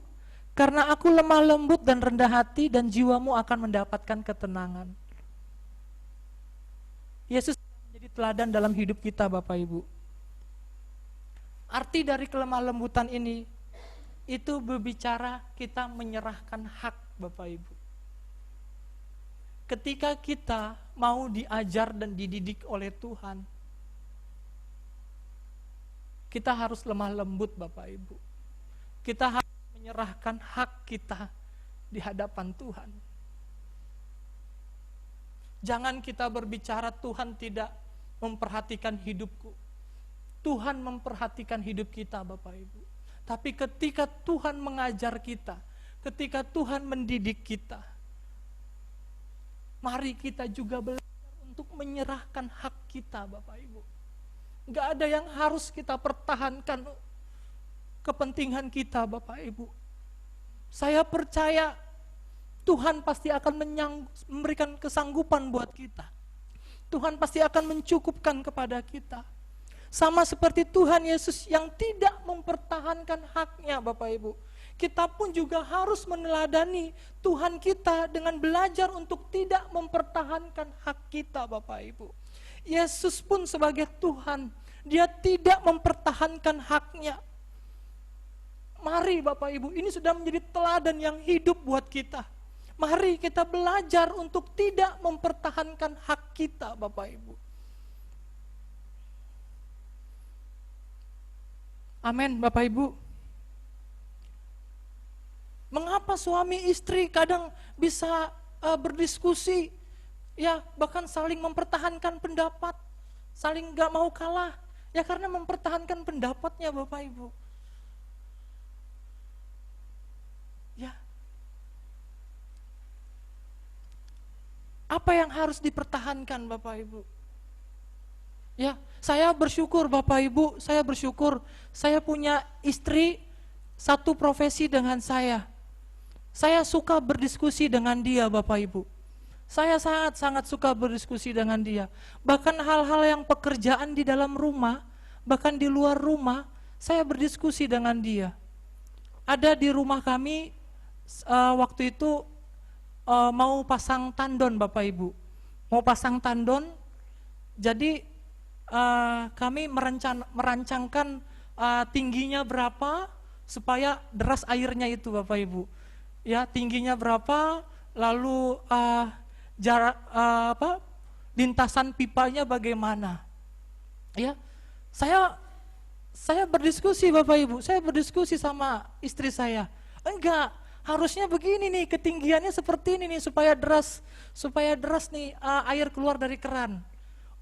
karena aku lemah lembut dan rendah hati dan jiwamu akan mendapatkan ketenangan. Yesus menjadi teladan dalam hidup kita Bapak Ibu. Arti dari kelemah lembutan ini itu berbicara kita menyerahkan hak Bapak Ibu. Ketika kita mau diajar dan dididik oleh Tuhan, kita harus lemah lembut Bapak Ibu. Kita harus menyerahkan hak kita di hadapan Tuhan. Jangan kita berbicara Tuhan tidak memperhatikan hidupku. Tuhan memperhatikan hidup kita Bapak Ibu. Tapi ketika Tuhan mengajar kita, ketika Tuhan mendidik kita, mari kita juga belajar untuk menyerahkan hak kita Bapak Ibu. Gak ada yang harus kita pertahankan kepentingan kita Bapak Ibu. Saya percaya Tuhan pasti akan memberikan kesanggupan buat kita. Tuhan pasti akan mencukupkan kepada kita. Sama seperti Tuhan Yesus yang tidak mempertahankan haknya Bapak Ibu. Kita pun juga harus meneladani Tuhan kita dengan belajar untuk tidak mempertahankan hak kita Bapak Ibu. Yesus pun sebagai Tuhan, dia tidak mempertahankan haknya. Mari Bapak Ibu, ini sudah menjadi teladan yang hidup buat kita. Mari kita belajar untuk tidak mempertahankan hak kita Bapak Ibu. Amin Bapak Ibu. Mengapa suami istri kadang bisa berdiskusi, ya bahkan saling mempertahankan pendapat, saling gak mau kalah, ya karena mempertahankan pendapatnya Bapak Ibu. Ya, apa yang harus dipertahankan Bapak Ibu? Ya, saya bersyukur Bapak Ibu, saya bersyukur saya punya istri satu profesi dengan saya. Saya suka berdiskusi dengan dia Bapak Ibu. Saya sangat suka berdiskusi dengan dia. Bahkan hal-hal yang pekerjaan di dalam rumah, bahkan di luar rumah, saya berdiskusi dengan dia. Ada di rumah kami waktu itu mau pasang tandon Bapak Ibu. Mau pasang tandon, jadi kami merancangkan tingginya berapa supaya deras airnya itu Bapak Ibu. Ya, tingginya berapa, lalu jarak lintasan pipanya bagaimana. Ya. Saya berdiskusi Bapak Ibu, saya berdiskusi sama istri saya. Enggak, harusnya begini nih, ketinggiannya seperti ini nih supaya deras nih air keluar dari keran.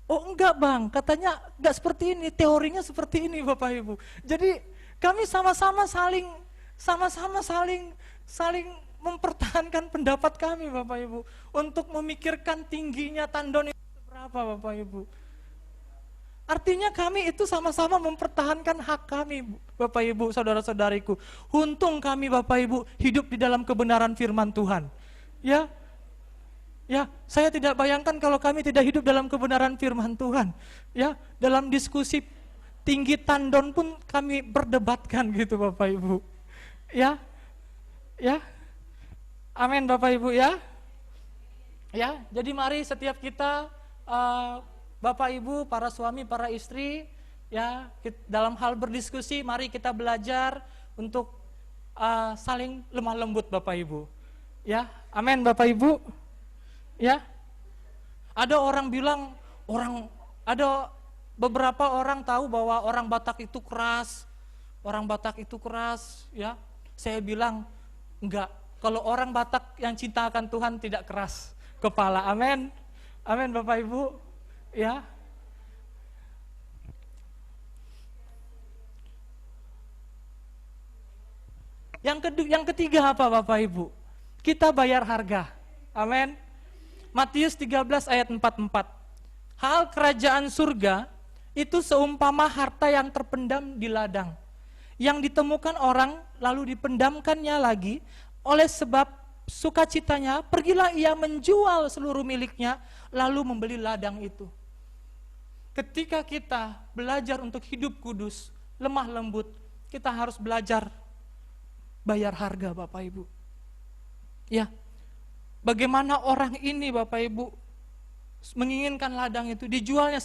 Oh enggak Bang, katanya enggak seperti ini, teorinya seperti ini Bapak Ibu. Jadi kami sama-sama saling mempertahankan pendapat kami Bapak Ibu untuk memikirkan tingginya tandon itu berapa Bapak Ibu. Artinya kami itu sama-sama mempertahankan hak kami Bapak Ibu, saudara-saudariku. Untung kami Bapak Ibu hidup di dalam kebenaran firman Tuhan. Ya, saya tidak bayangkan kalau kami tidak hidup dalam kebenaran firman Tuhan. Ya, dalam diskusi tinggi tandon pun kami berdebatkan gitu Bapak Ibu. Ya. Amin Bapak Ibu ya. Ya, jadi mari setiap kita Bapak Ibu, para suami, para istri, Ya, dalam hal berdiskusi, mari kita belajar untuk saling lemah lembut Bapak Ibu. Ya, amin Bapak Ibu. Ya, ada orang bilang, ada beberapa orang tahu bahwa orang Batak itu keras, ya. Saya bilang, enggak, kalau orang Batak yang cinta akan Tuhan tidak keras kepala, amin. Amin Bapak Ibu, ya. Yang ketiga apa Bapak Ibu? Kita bayar harga. Amin. Matius 13 ayat 44. Hal kerajaan surga itu seumpama harta yang terpendam di ladang, yang ditemukan orang lalu dipendamkannya lagi. Oleh sebab sukacitanya, pergilah ia menjual seluruh miliknya lalu membeli ladang itu. Ketika kita belajar untuk hidup kudus, lemah lembut, kita harus belajar bayar harga Bapak Ibu. Ya, bagaimana orang ini Bapak Ibu menginginkan ladang itu, dijualnya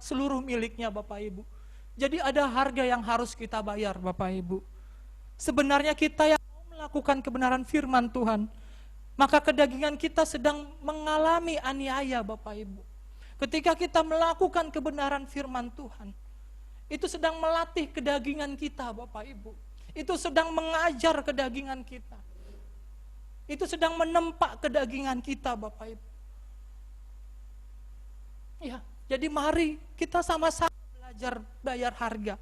seluruh miliknya Bapak Ibu. Jadi ada harga yang harus kita bayar Bapak Ibu. Sebenarnya kita yang mau melakukan kebenaran firman Tuhan, maka kedagingan kita sedang mengalami aniaya Bapak Ibu. Ketika kita melakukan kebenaran firman Tuhan, itu sedang melatih kedagingan kita Bapak Ibu. Itu sedang mengajar kedagingan kita. Itu sedang menempa kedagingan kita Bapak Ibu. Ya, jadi mari kita sama-sama belajar bayar harga.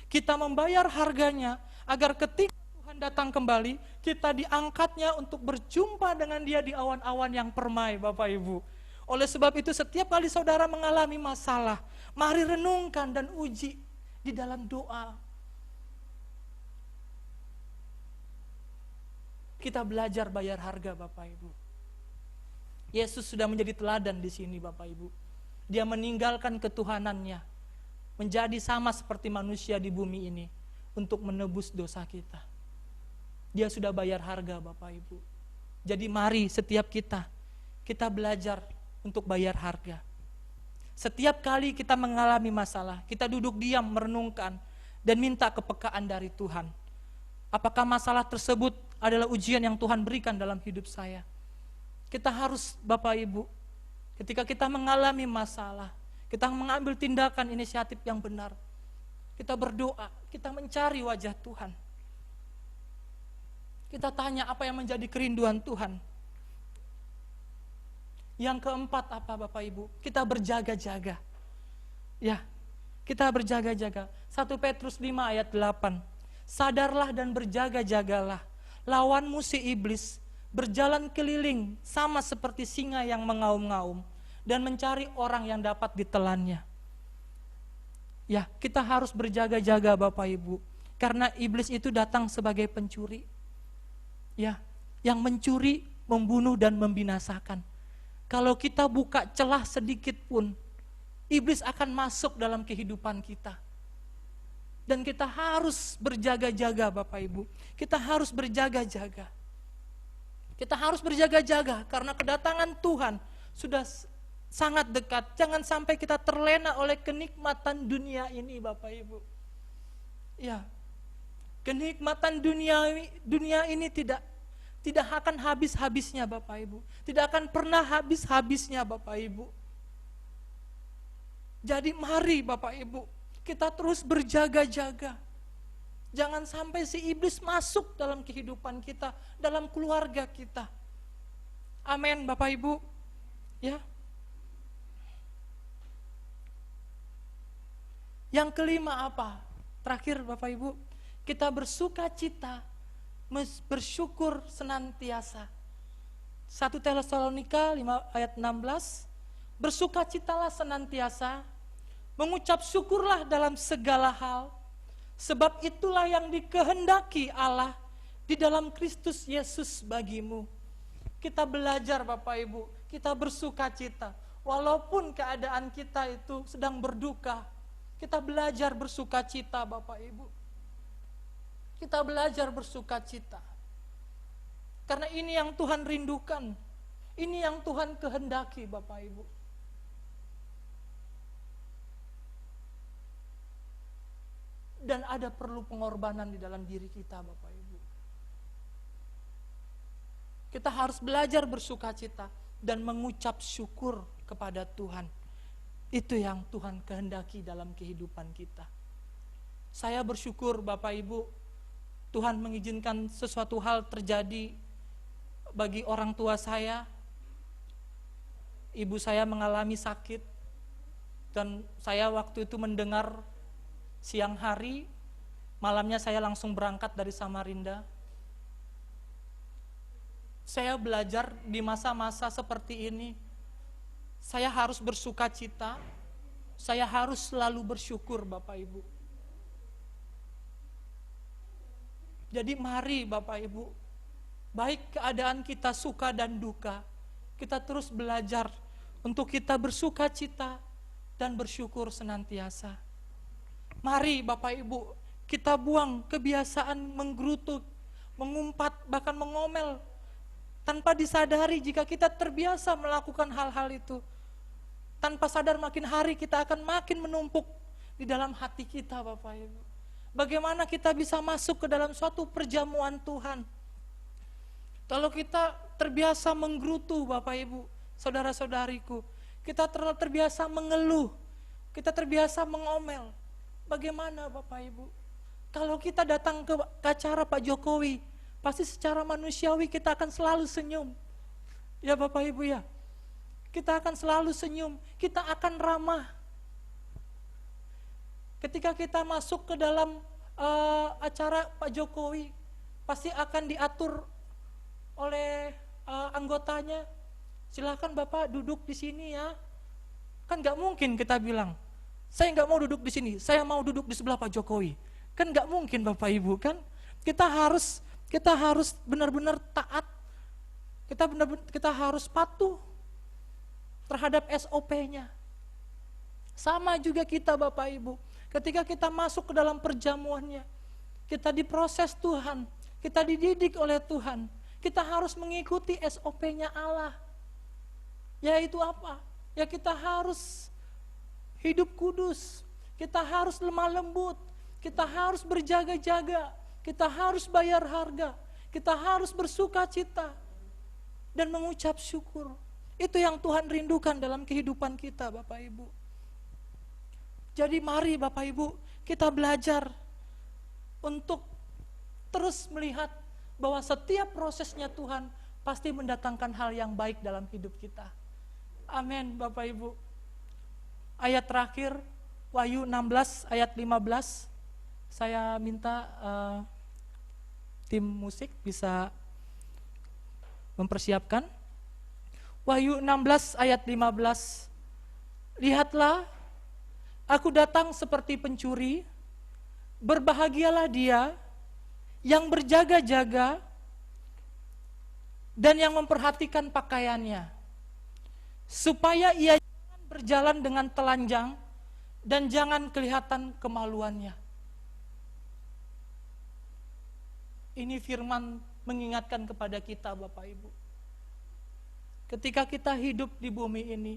Kita membayar harganya agar ketika Tuhan datang kembali, kita diangkatnya untuk berjumpa dengan Dia di awan-awan yang permai Bapak Ibu. Oleh sebab itu setiap kali saudara mengalami masalah, mari renungkan dan uji di dalam doa. Kita belajar bayar harga Bapak Ibu. Yesus sudah menjadi teladan di sini Bapak Ibu. Dia meninggalkan ketuhanannya, menjadi sama seperti manusia di bumi ini untuk menebus dosa kita. Dia sudah bayar harga Bapak Ibu. Jadi mari setiap kita belajar untuk bayar harga. Setiap kali kita mengalami masalah, kita duduk diam merenungkan dan minta kepekaan dari Tuhan. Apakah masalah tersebut adalah ujian yang Tuhan berikan dalam hidup saya? Kita harus Bapak Ibu, ketika kita mengalami masalah, kita mengambil tindakan inisiatif yang benar. Kita berdoa, kita mencari wajah Tuhan. Kita tanya apa yang menjadi kerinduan Tuhan. Yang keempat apa Bapak Ibu? Kita berjaga-jaga. Ya, kita berjaga-jaga. 1 Petrus 5 ayat 8. Sadarlah dan berjaga-jagalah. Lawanmu si iblis berjalan keliling sama seperti singa yang mengaum-ngaum dan mencari orang yang dapat ditelannya. Ya, kita harus berjaga-jaga Bapak Ibu, karena iblis itu datang sebagai pencuri. Ya, yang mencuri, membunuh dan membinasakan. Kalau kita buka celah sedikit pun, iblis akan masuk dalam kehidupan kita. Dan kita harus berjaga-jaga Bapak Ibu. Kita harus berjaga-jaga. Kita harus berjaga-jaga karena kedatangan Tuhan sudah sangat dekat. Jangan sampai kita terlena oleh kenikmatan dunia ini Bapak Ibu. Ya, kenikmatan dunia ini tidak akan habis-habisnya Bapak Ibu. Tidak akan pernah habis-habisnya Bapak Ibu. Jadi mari Bapak Ibu, kita terus berjaga-jaga. Jangan sampai si iblis masuk dalam kehidupan kita, dalam keluarga kita. Amin Bapak Ibu. Ya. Yang kelima apa? Terakhir Bapak Ibu, kita bersuka cita, bersyukur senantiasa. 1 Tesalonika 5 ayat 16, bersukacitalah senantiasa, mengucap syukurlah dalam segala hal, sebab itulah yang dikehendaki Allah di dalam Kristus Yesus bagimu. Kita belajar Bapak Ibu, kita bersukacita, walaupun keadaan kita itu sedang berduka, kita belajar bersukacita Bapak Ibu. Kita belajar bersukacita. Karena ini yang Tuhan rindukan, ini yang Tuhan kehendaki Bapak Ibu. Dan ada perlu pengorbanan di dalam diri kita, Bapak Ibu. Kita harus belajar bersukacita dan mengucap syukur kepada Tuhan. Itu yang Tuhan kehendaki dalam kehidupan kita. Saya bersyukur Bapak Ibu, Tuhan mengizinkan sesuatu hal terjadi bagi orang tua saya. Ibu saya mengalami sakit, dan saya waktu itu mendengar siang hari, malamnya saya langsung berangkat dari Samarinda. Saya belajar di masa-masa seperti ini, saya harus bersukacita, saya harus selalu bersyukur Bapak Ibu. Jadi mari Bapak Ibu, baik keadaan kita suka dan duka, kita terus belajar untuk kita bersukacita dan bersyukur senantiasa. Mari Bapak Ibu, kita buang kebiasaan menggerutu, mengumpat, bahkan mengomel, tanpa disadari jika kita terbiasa melakukan hal-hal itu. Tanpa sadar makin hari kita akan makin menumpuk di dalam hati kita Bapak Ibu. Bagaimana kita bisa masuk ke dalam suatu perjamuan Tuhan? Kalau kita terbiasa menggerutu Bapak Ibu, saudara-saudariku, kita terlalu terbiasa mengeluh, kita terbiasa mengomel. Bagaimana Bapak Ibu? Kalau kita datang ke acara Pak Jokowi, pasti secara manusiawi kita akan selalu senyum. Ya Bapak Ibu ya, kita akan selalu senyum, kita akan ramah. Ketika kita masuk ke dalam acara Pak Jokowi, pasti akan diatur oleh anggotanya, silakan Bapak duduk di sini ya. Kan nggak mungkin kita bilang, saya nggak mau duduk di sini, saya mau duduk di sebelah Pak Jokowi. Kan nggak mungkin Bapak Ibu kan? Kita harus benar-benar taat. Kita harus patuh terhadap SOP-nya. Sama juga kita Bapak Ibu. Ketika kita masuk ke dalam perjamuannya, kita diproses Tuhan, kita dididik oleh Tuhan. Kita harus mengikuti SOP-nya Allah. Yaitu apa? Ya kita harus hidup kudus, kita harus lemah lembut, kita harus berjaga-jaga, kita harus bayar harga, kita harus bersuka cita dan mengucap syukur. Itu yang Tuhan rindukan dalam kehidupan kita Bapak Ibu. Jadi mari Bapak Ibu, kita belajar untuk terus melihat bahwa setiap prosesnya Tuhan pasti mendatangkan hal yang baik dalam hidup kita. Amin Bapak Ibu. Ayat terakhir, Wahyu 16 ayat 15, saya minta tim musik bisa mempersiapkan. Wahyu 16 ayat 15, lihatlah, aku datang seperti pencuri, berbahagialah dia yang berjaga-jaga dan yang memperhatikan pakaiannya, supaya ia berjalan dengan telanjang dan jangan kelihatan kemaluannya. Ini firman mengingatkan kepada kita Bapak Ibu. Ketika kita hidup di bumi ini,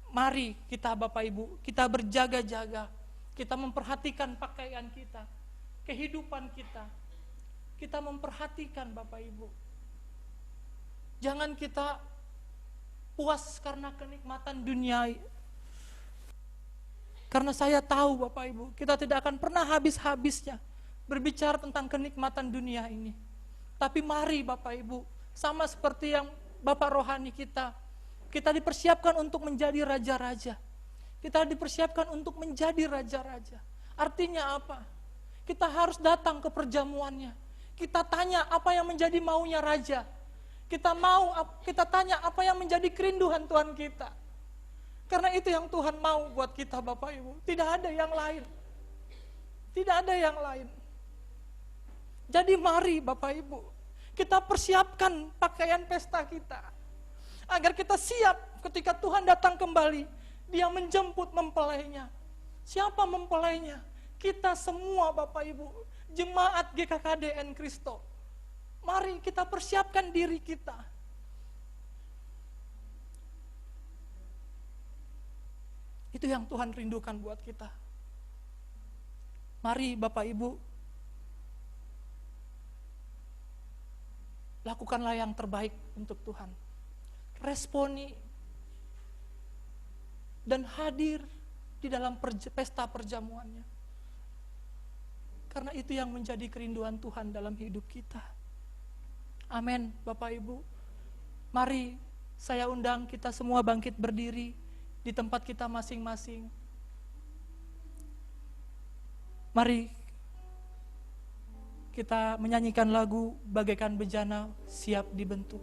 mari kita Bapak Ibu, kita berjaga-jaga, kita memperhatikan pakaian kita, kehidupan kita. Kita memperhatikan Bapak Ibu. Jangan kita puas karena kenikmatan dunia. Karena saya tahu Bapak Ibu, kita tidak akan pernah habis-habisnya berbicara tentang kenikmatan dunia ini. Tapi mari Bapak Ibu, sama seperti yang Bapak rohani kita dipersiapkan untuk menjadi raja-raja. Kita dipersiapkan untuk menjadi raja-raja. Artinya apa? Kita harus datang ke perjamuannya. Kita tanya apa yang menjadi maunya raja. Kita tanya apa yang menjadi kerinduan Tuhan kita. Karena itu yang Tuhan mau buat kita Bapak Ibu. Tidak ada yang lain. Tidak ada yang lain. Jadi mari Bapak Ibu, kita persiapkan pakaian pesta kita. Agar kita siap ketika Tuhan datang kembali. Dia menjemput mempelainya. Siapa mempelainya? Kita semua Bapak Ibu, jemaat GKKDN Kristo. Mari kita persiapkan diri kita. Itu yang Tuhan rindukan buat kita. Mari Bapak Ibu, lakukanlah yang terbaik untuk Tuhan. Responi dan hadir di dalam pesta perjamuannya. Karena itu yang menjadi kerinduan Tuhan dalam hidup kita. Amin, Bapak Ibu. Mari saya undang kita semua bangkit berdiri di tempat kita masing-masing. Mari kita menyanyikan lagu bagaikan bejana siap dibentuk.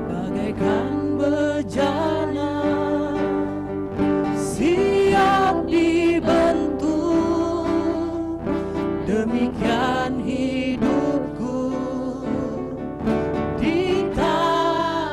Bagaikan bejana siap dibentuk, demikian hidupku di tangan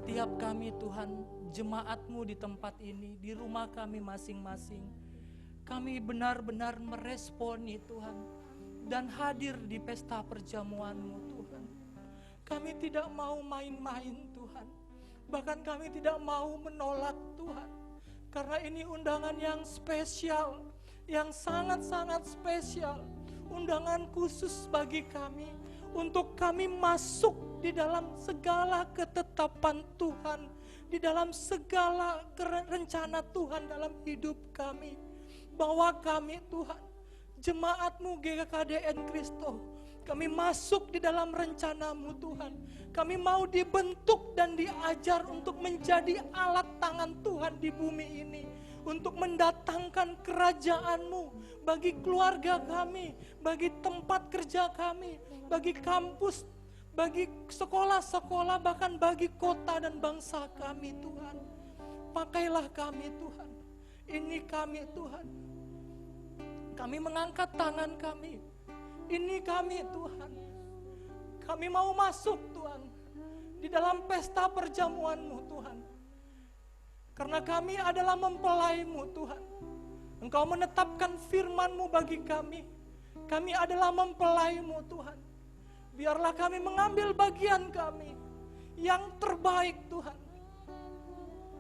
setiap kami Tuhan, jemaat-Mu di tempat ini, di rumah kami masing-masing. Kami benar-benar meresponi Tuhan, dan hadir di pesta perjamuan-Mu Tuhan. Kami tidak mau main-main Tuhan, bahkan kami tidak mau menolak Tuhan, karena ini undangan yang spesial, yang sangat-sangat spesial, undangan khusus bagi kami, untuk kami masuk di dalam segala ketetapan Tuhan, di dalam segala rencana Tuhan dalam hidup kami. Bahwa kami Tuhan, jemaat-Mu GKKDN Kristo, kami masuk di dalam rencana-Mu Tuhan. Kami mau dibentuk dan diajar untuk menjadi alat tangan Tuhan di bumi ini, untuk mendatangkan kerajaan-Mu bagi keluarga kami, bagi tempat kerja kami, bagi kampus, bagi sekolah-sekolah, bahkan bagi kota dan bangsa kami Tuhan. Pakailah kami Tuhan. Ini kami Tuhan. Kami mengangkat tangan kami. Ini kami Tuhan. Kami mau masuk Tuhan di dalam pesta perjamuan-Mu Tuhan. Karena kami adalah mempelai-Mu Tuhan. Engkau menetapkan firman-Mu bagi kami. Kami adalah mempelai-Mu Tuhan. Biarlah kami mengambil bagian kami yang terbaik Tuhan.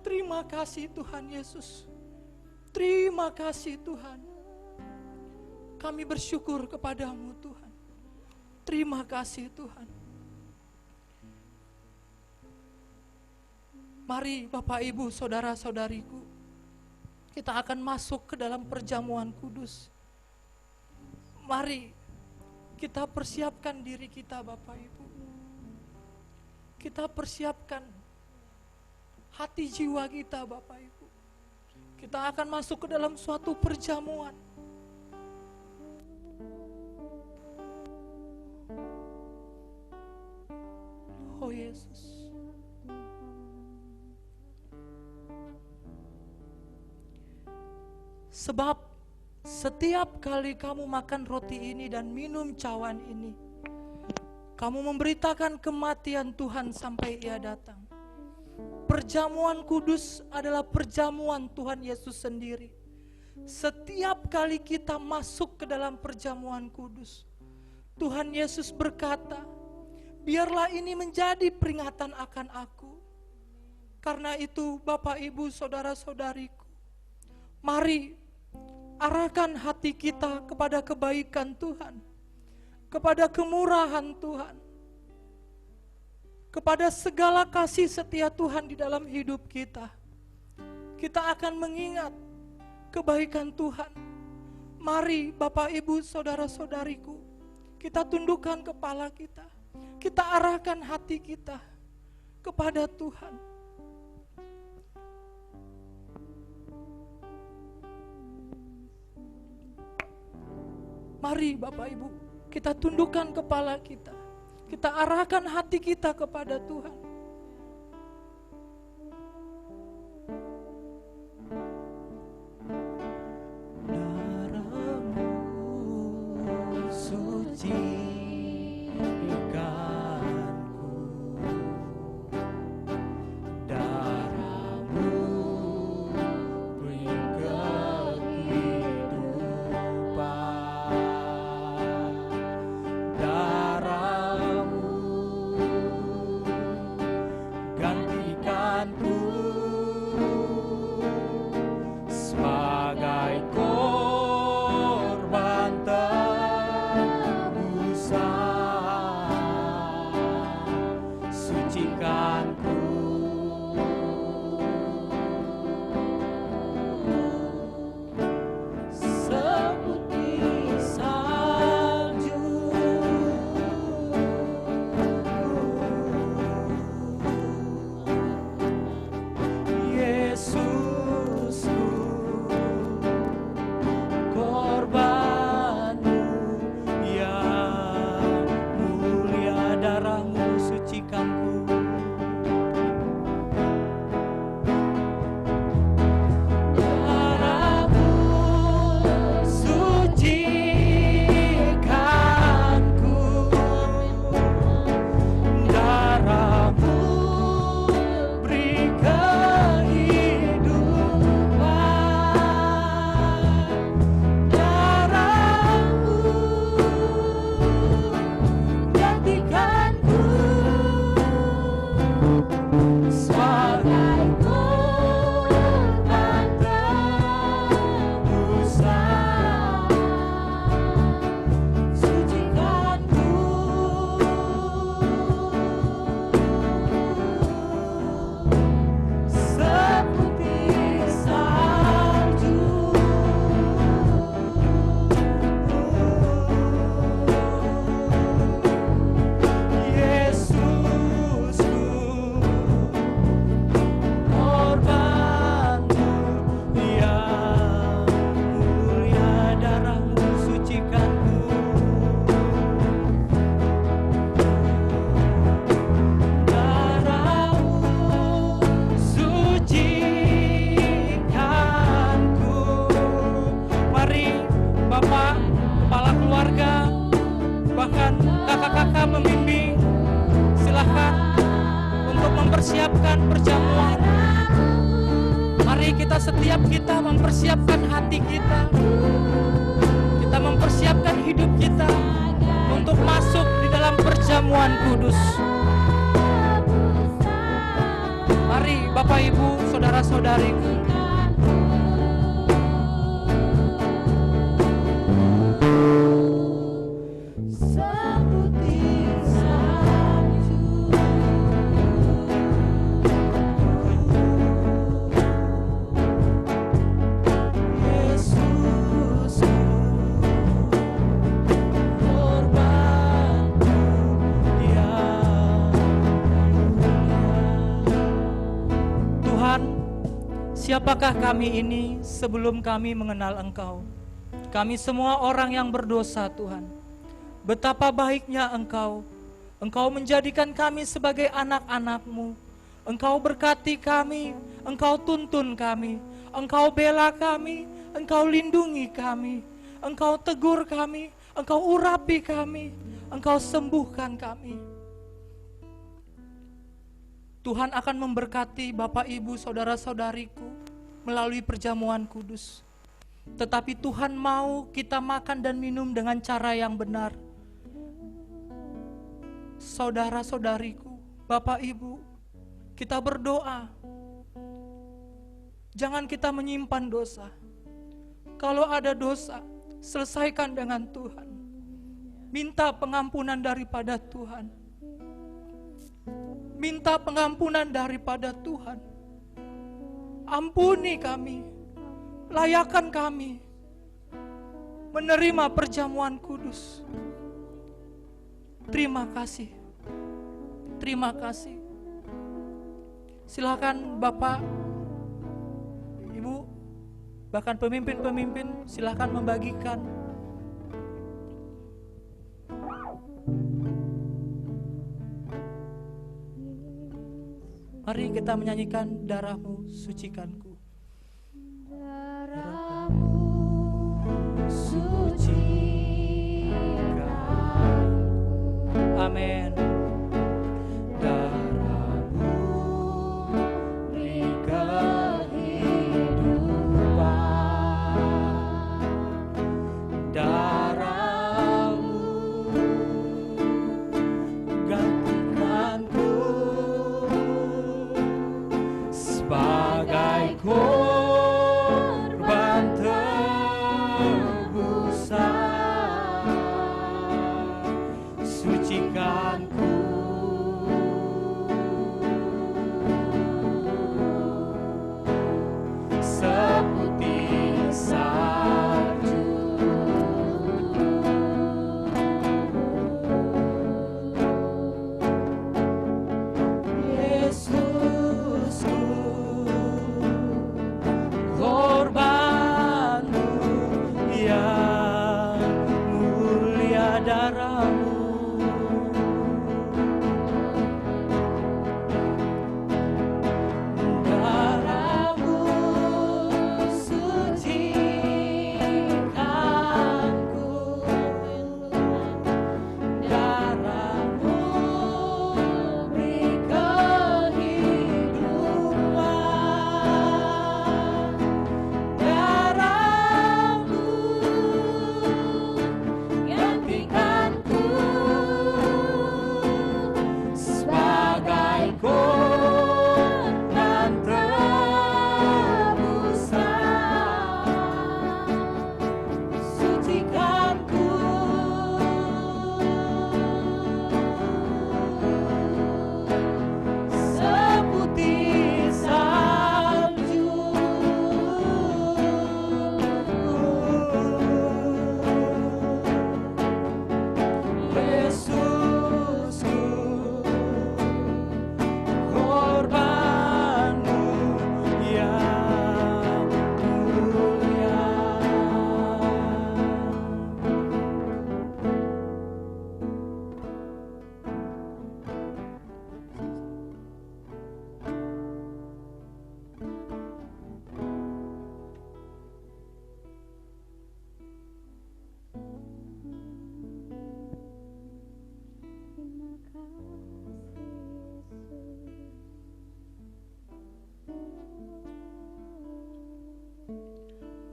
Terima kasih Tuhan Yesus. Terima kasih Tuhan. Kami bersyukur kepadamu Tuhan. Terima kasih Tuhan. Mari Bapak Ibu saudara-saudariku, kita akan masuk ke dalam perjamuan kudus. Mari kita persiapkan diri kita Bapak Ibu. Kita persiapkan hati jiwa kita Bapak Ibu. Kita akan masuk ke dalam suatu perjamuan. Oh Yesus. Sebab setiap kali kamu makan roti ini dan minum cawan ini, kamu memberitakan kematian Tuhan sampai Ia datang. Perjamuan kudus adalah perjamuan Tuhan Yesus sendiri. Setiap kali kita masuk ke dalam perjamuan kudus, Tuhan Yesus berkata, biarlah ini menjadi peringatan akan aku. Karena itu Bapak Ibu saudara-saudariku, mari arahkan hati kita kepada kebaikan Tuhan, kepada kemurahan Tuhan, kepada segala kasih setia Tuhan di dalam hidup kita. Kita akan mengingat kebaikan Tuhan. Mari Bapak Ibu saudara-saudariku, kita tundukkan kepala kita, kita arahkan hati kita kepada Tuhan. Mari Bapak Ibu, kita tundukkan kepala kita. Kita arahkan hati kita kepada Tuhan. Darah-Mu sucikanku, darah-Mu beri kehidupan, darah-Mu melakukan perjamuan. Mari kita setiap kita mempersiapkan hati kita. Kita mempersiapkan hidup kita untuk masuk di dalam perjamuan kudus. Mari Bapak Ibu, saudara-saudariku, siapakah kami ini sebelum kami mengenal Engkau? Kami semua orang yang berdosa, Tuhan. Betapa baiknya Engkau. Engkau menjadikan kami sebagai anak-anak-Mu. Engkau berkati kami, Engkau tuntun kami, Engkau bela kami, Engkau lindungi kami, Engkau tegur kami, Engkau urapi kami, Engkau sembuhkan kami. Tuhan akan memberkati Bapak, Ibu, saudara-saudariku melalui perjamuan kudus. Tetapi Tuhan mau kita makan dan minum dengan cara yang benar. Saudara-saudariku, Bapak, Ibu, kita berdoa. Jangan kita menyimpan dosa. Kalau ada dosa, selesaikan dengan Tuhan. Minta pengampunan daripada Tuhan. Minta pengampunan daripada Tuhan. Ampuni kami, layakan kami menerima perjamuan kudus. Terima kasih. Terima kasih. Silakan Bapak, Ibu, bahkan pemimpin-pemimpin, silakan membagikan. Mari kita menyanyikan Darah-Mu Sucikanku. Darah-Mu sucikanku. Amin. Darah-Mu beri kehidupan. Darah-Mu gantikanku sebagai korban tebusan. Sucikanku seputih salju. Yesusku, korban-Mu yang mulia, darah-Mu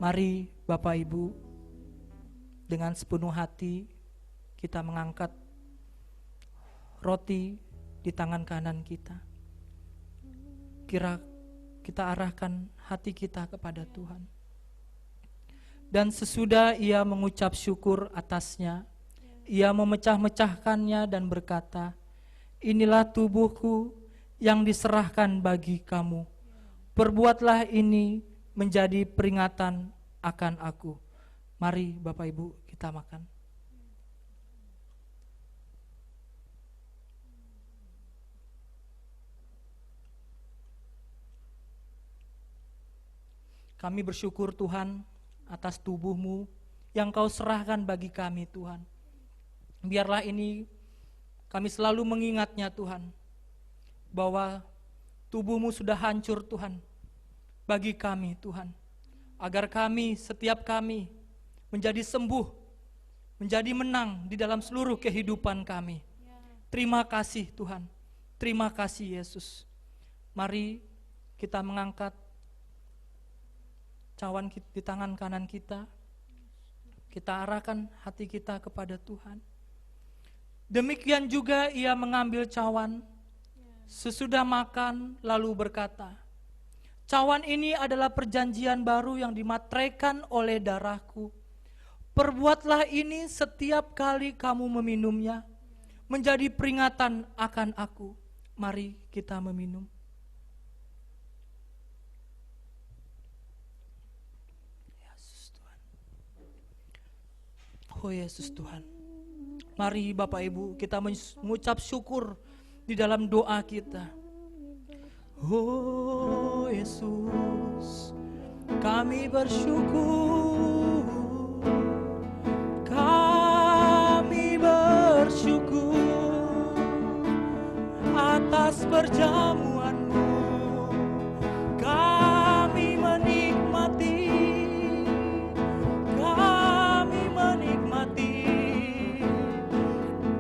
Mari Bapak Ibu, dengan sepenuh hati kita mengangkat roti di tangan kanan kita. Kita arahkan hati kita kepada Tuhan. Dan sesudah ia mengucap syukur atasnya, ia memecah-mecahkannya dan berkata, inilah tubuhku yang diserahkan bagi kamu. Perbuatlah ini menjadi peringatan akan aku. Mari Bapak Ibu kita makan. Kami bersyukur Tuhan atas tubuh-Mu yang Kau serahkan bagi kami Tuhan. Biarlah ini kami selalu mengingatnya Tuhan, bahwa tubuh-Mu sudah hancur Tuhan bagi kami Tuhan. Agar kami, setiap kami menjadi sembuh, menjadi menang di dalam seluruh kehidupan kami. Terima kasih Tuhan, terima kasih Yesus. Mari kita mengangkat cawan di tangan kanan kita. Kita arahkan hati kita kepada Tuhan. Demikian juga ia mengambil cawan sesudah makan lalu berkata, cawan ini adalah perjanjian baru yang dimateraikan oleh darahku. Perbuatlah ini setiap kali kamu meminumnya, menjadi peringatan akan aku. Mari kita meminum. Yesus Tuhan. Oh Yesus Tuhan. Mari Bapak Ibu kita mengucap syukur di dalam doa kita. Oh Yesus, kami bersyukur, kami bersyukur atas perjamuan-Mu. Kami menikmati, kami menikmati,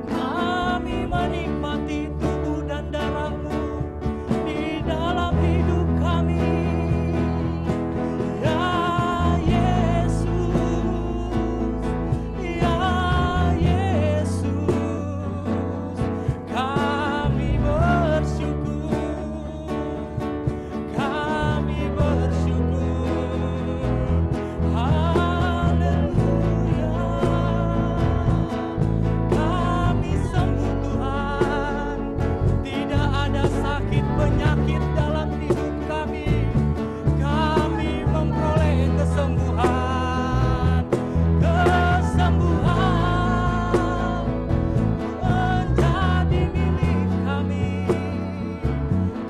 kami menikmati tubuh dan darah-Mu di dalam hidup kami. Ya Yesus, ya Yesus, kami bersyukur, kami bersyukur. Haleluya, kami sembuh Tuhan. Tidak ada sakit penyakit dalam hidup kami. Kami memperoleh kesembuhan, kesembuhan menjadi milik kami.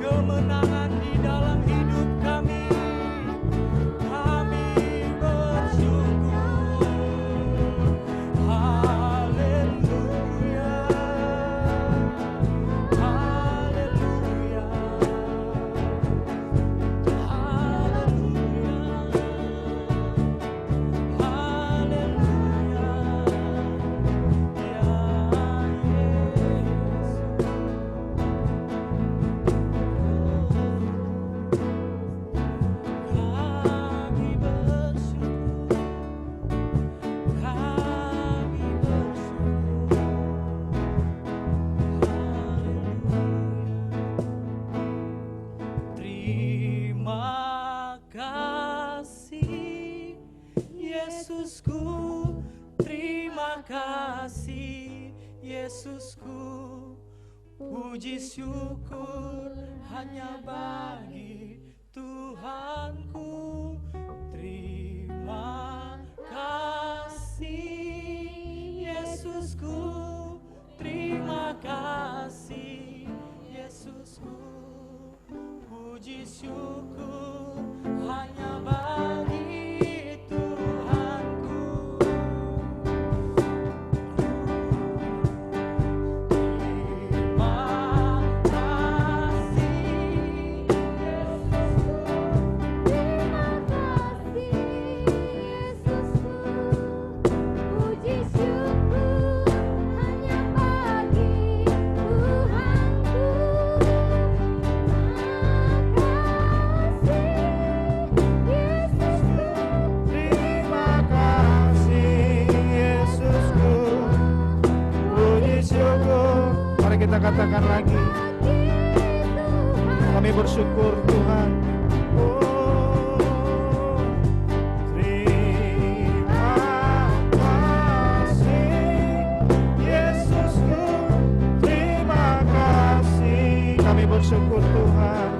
Kemenangan di dalam hidup kami. Kami bersyukur. Haleluya, haleluya, kami bersyukur, kami bersyukur. Terima kasih Yesusku, terima kasih Yesusku. Puji syukur hanya bagi Tuhanku. Terima kasih Yesusku, terima kasih Yesusku. Puji syukur hanya bagi Tuhanku. Terima kasih kita katakan lagi. Kami bersyukur Tuhan. Oh, terima kasih Yesusku, terima kasih. Kami bersyukur Tuhan.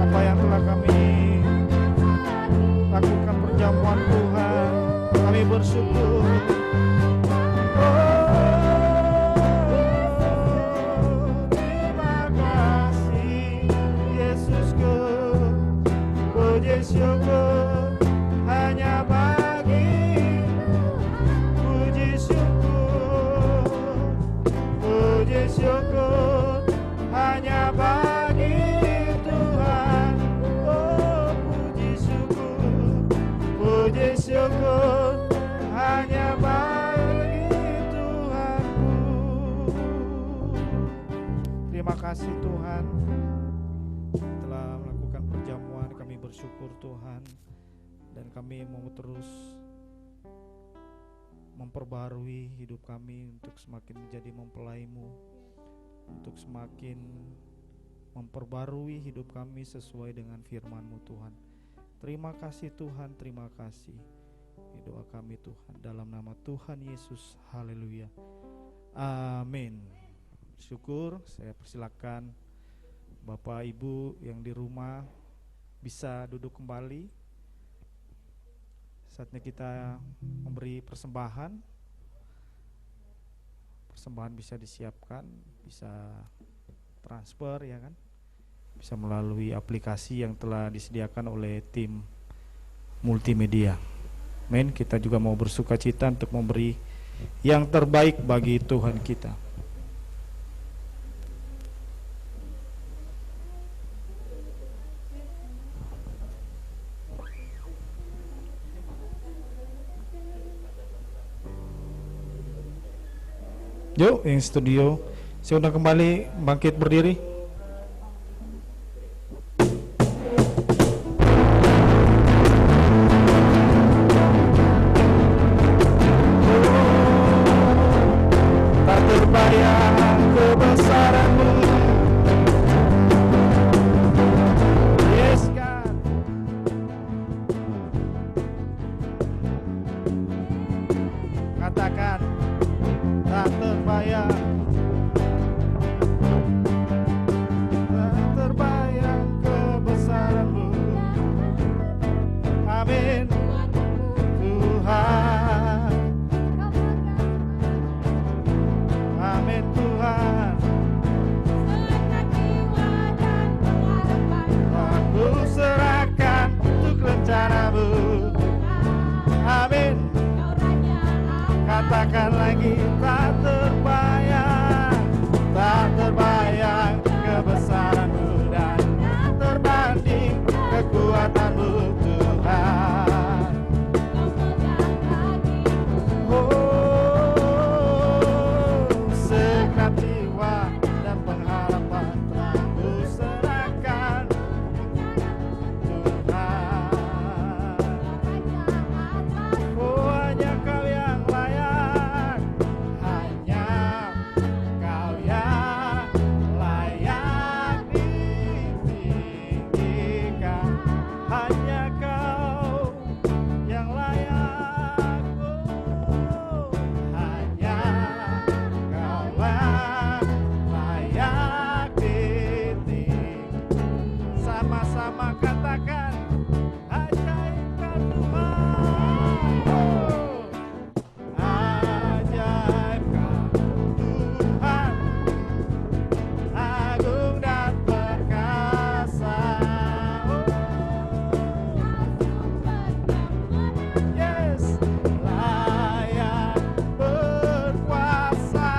Apa yang telah kami lakukan perjamuan Tuhan, kami bersyukur. Syukur hanya bagi, puji syukur, puji syukur hanya bagi Tuhan. Oh, puji syukur hanya bagi Tuhanku. Terima kasih Tuhan telah melakukan perjamuan. Kami bersyukur Tuhan, dan kami mau terus memperbarui hidup kami untuk semakin menjadi mempelai-Mu, untuk semakin memperbarui hidup kami sesuai dengan firman-Mu Tuhan. Terima kasih Tuhan, terima kasih. Doa kami Tuhan dalam nama Tuhan Yesus, haleluya, amin. Syukur, saya persilakan Bapak Ibu yang di rumah bisa duduk kembali. Saatnya kita memberi persembahan. Persembahan bisa disiapkan, bisa transfer ya kan, bisa melalui aplikasi yang telah disediakan oleh tim multimedia. Men, kita juga mau bersuka cita untuk memberi yang terbaik bagi Tuhan kita. Yuk, yang studio, saya undang kembali bangkit berdiri. Tak terbayang kebesaran-Mu, yes God. Katakan, tak terbayang, tak terbayang kebesaran-Mu. Amin Tuhan, amin Tuhan. Aku serahkan untuk rencana-Mu. Amin. Katakan lagi, tak terbayang kebesaran-Mu, dan terbanding kekuatan-Mu Tuhan. Oh, segenap jiwa dan pengharapan telah Ku serahkan Tuhan. Oh, hanya Kau yang layak, hanya Kau yang layak ditinggikan, hanya Kau yang layak, oh, hanya Kau layak ditinggikan. Sama-sama katakan, ajaibkan Tuhan, oh, ajaibkan Tuhan, agung dan perkasa, oh, yes, layak berkuasa,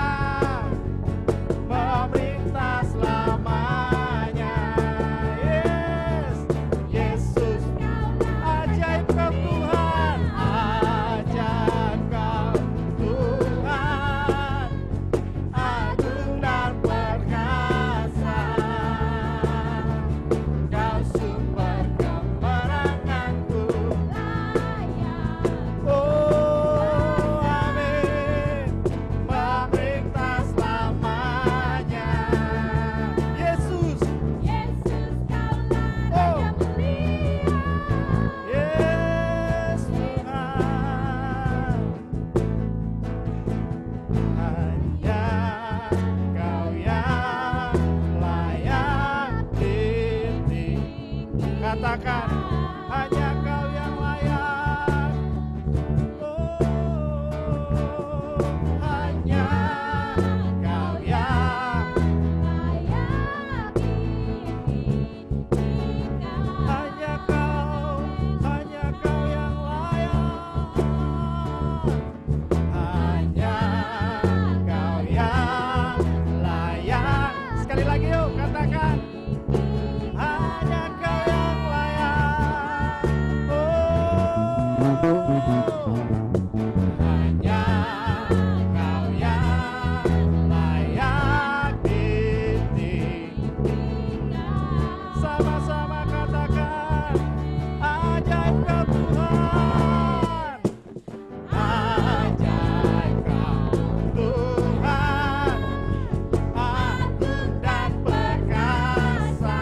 memerintah selamanya, yes, yes katakan hanya Kau yang layak. Oh, hanya Kau yang hanya Kau yang layak. Hanya Kau yang layak. Sekali lagi yuk katakan. Hanya Kau yang layak. Oh, hanya Kau yang layak ditinggikan. Sama-sama katakan, ajaib Kau Tuhan. Ajaib Kau Tuhan, agung dan perkasa.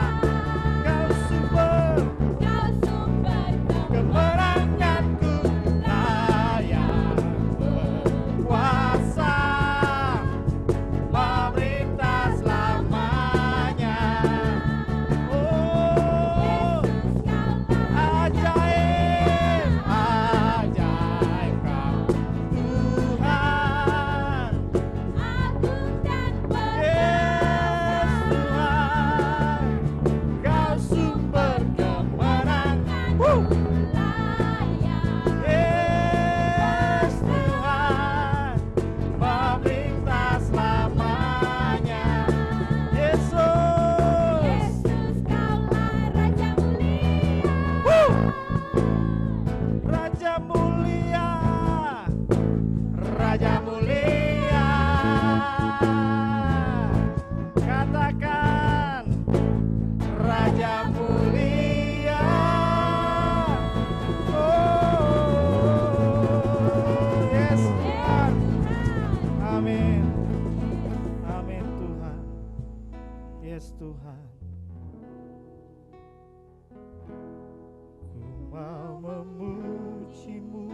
Kau sumber kemenanganku, layak berkuasa, memerintah selamanya. Oh, ajaib, ajaib Kau Tuhan. Yes Tuhan, Kau sumber kemenangan. Yes Tuhan, memerintah selamanya. Yesus, Raja mulia, Raja mulia. Katakan, Raja mulia. Oh, yes Tuhan. Amin. Amin Tuhan. Yes Tuhan. Ku mau memuji-Mu,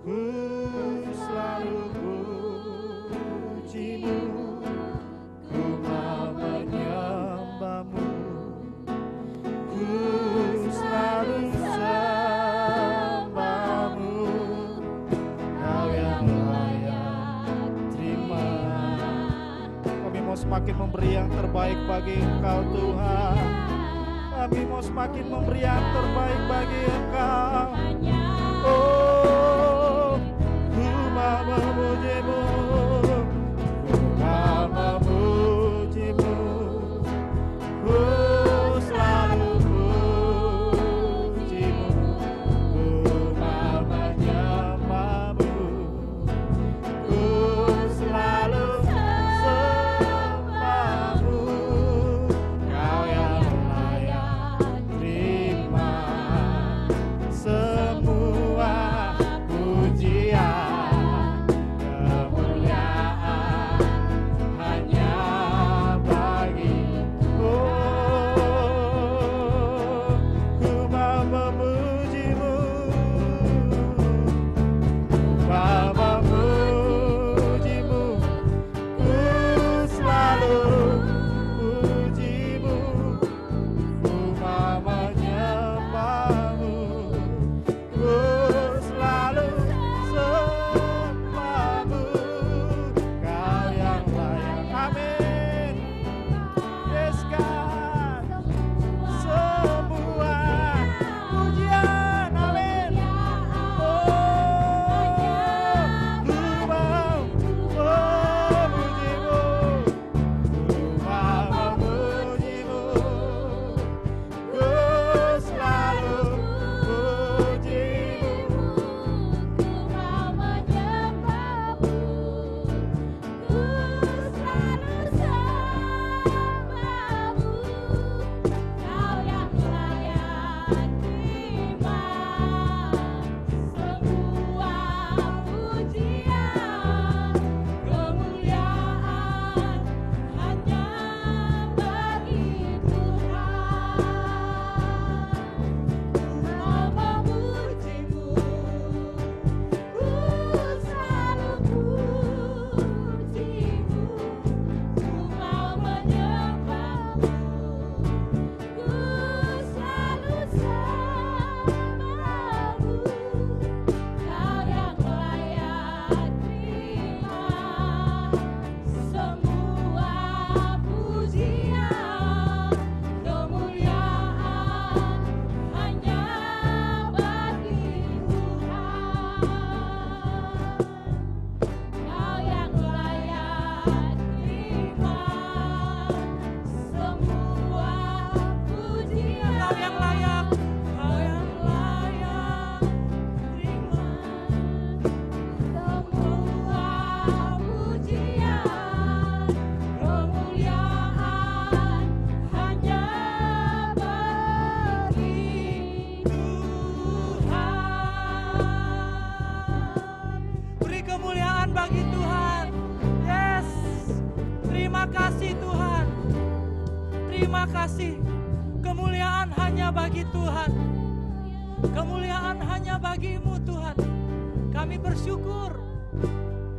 ku selalu puji-Mu, ku mau menyembah-Mu, ku selalu sembah-Mu. Kau yang layak terima. Kami mau semakin memberi yang terbaik bagi Engkau Tuhan. Kami mau semakin memberi yang terbaik bagi Engkau. Oh, ku mau memuji-Mu, ku mau memuji-Mu, ku selalu puji-Mu, ku mau menyembah-Mu, ku selalu sembah-Mu. Kau yang layak terima semua Terima kasih Tuhan. Terima kasih. Kemuliaan hanya bagi Tuhan. Kemuliaan hanya bagi-Mu Tuhan. Kami bersyukur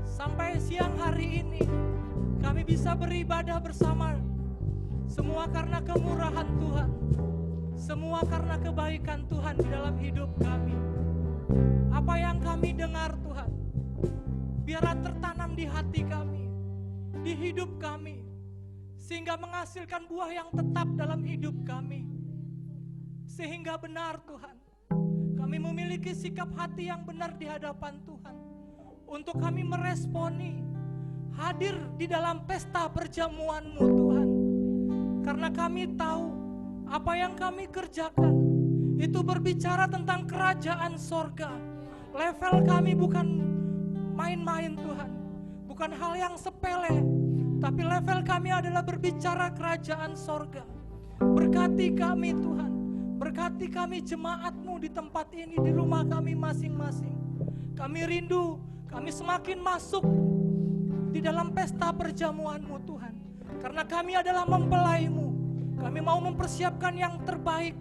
sampai siang hari ini kami bisa beribadah bersama. Semua karena kemurahan Tuhan. Semua karena kebaikan Tuhan di dalam hidup kami. Apa yang kami dengar Tuhan, biarlah tertanam di hati kami, di hidup kami, sehingga menghasilkan buah yang tetap dalam hidup kami. Sehingga benar Tuhan, kami memiliki sikap hati yang benar di hadapan Tuhan, untuk kami meresponi, hadir di dalam pesta perjamuan-Mu Tuhan. Karena kami tahu apa yang kami kerjakan itu berbicara tentang kerajaan sorga. Level kami bukan main-main Tuhan, bukan hal yang sepele, tapi level kami adalah berbicara kerajaan sorga. Berkati kami Tuhan, berkati kami jemaat-Mu di tempat ini, di rumah kami masing-masing. Kami rindu, kami semakin masuk di dalam pesta perjamuan-Mu Tuhan. Karena kami adalah mempelai-Mu, kami mau mempersiapkan yang terbaik.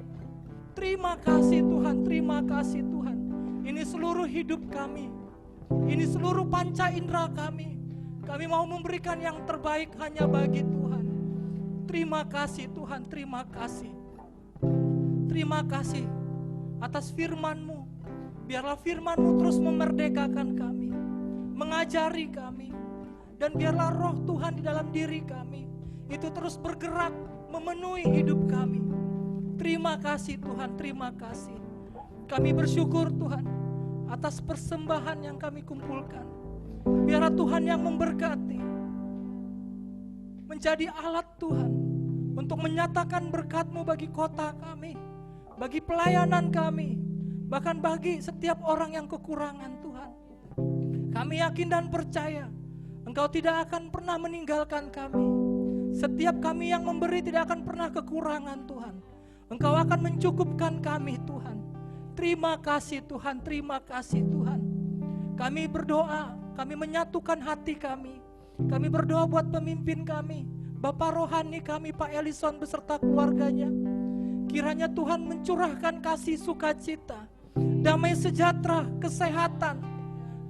Terima kasih Tuhan, terima kasih Tuhan. Ini seluruh hidup kami, ini seluruh panca indera kami. Kami mau memberikan yang terbaik hanya bagi Tuhan. Terima kasih Tuhan, terima kasih. Terima kasih atas firman-Mu. Biarlah firman-Mu terus memerdekakan kami, mengajari kami. Dan biarlah roh Tuhan di dalam diri kami itu terus bergerak memenuhi hidup kami. Terima kasih Tuhan, terima kasih. Kami bersyukur Tuhan atas persembahan yang kami kumpulkan. Biarlah Tuhan yang memberkati, menjadi alat Tuhan untuk menyatakan berkat-Mu bagi kota kami, bagi pelayanan kami, bahkan bagi setiap orang yang kekurangan Tuhan. Kami yakin dan percaya Engkau tidak akan pernah meninggalkan kami. Setiap kami yang memberi tidak akan pernah kekurangan Tuhan. Engkau akan mencukupkan kami Tuhan. Terima kasih Tuhan, terima kasih Tuhan. Kami berdoa, kami menyatukan hati kami. Kami berdoa buat pemimpin kami, Bapak rohani kami Pak Ellison beserta keluarganya. Kiranya Tuhan mencurahkan kasih sukacita, damai sejahtera, kesehatan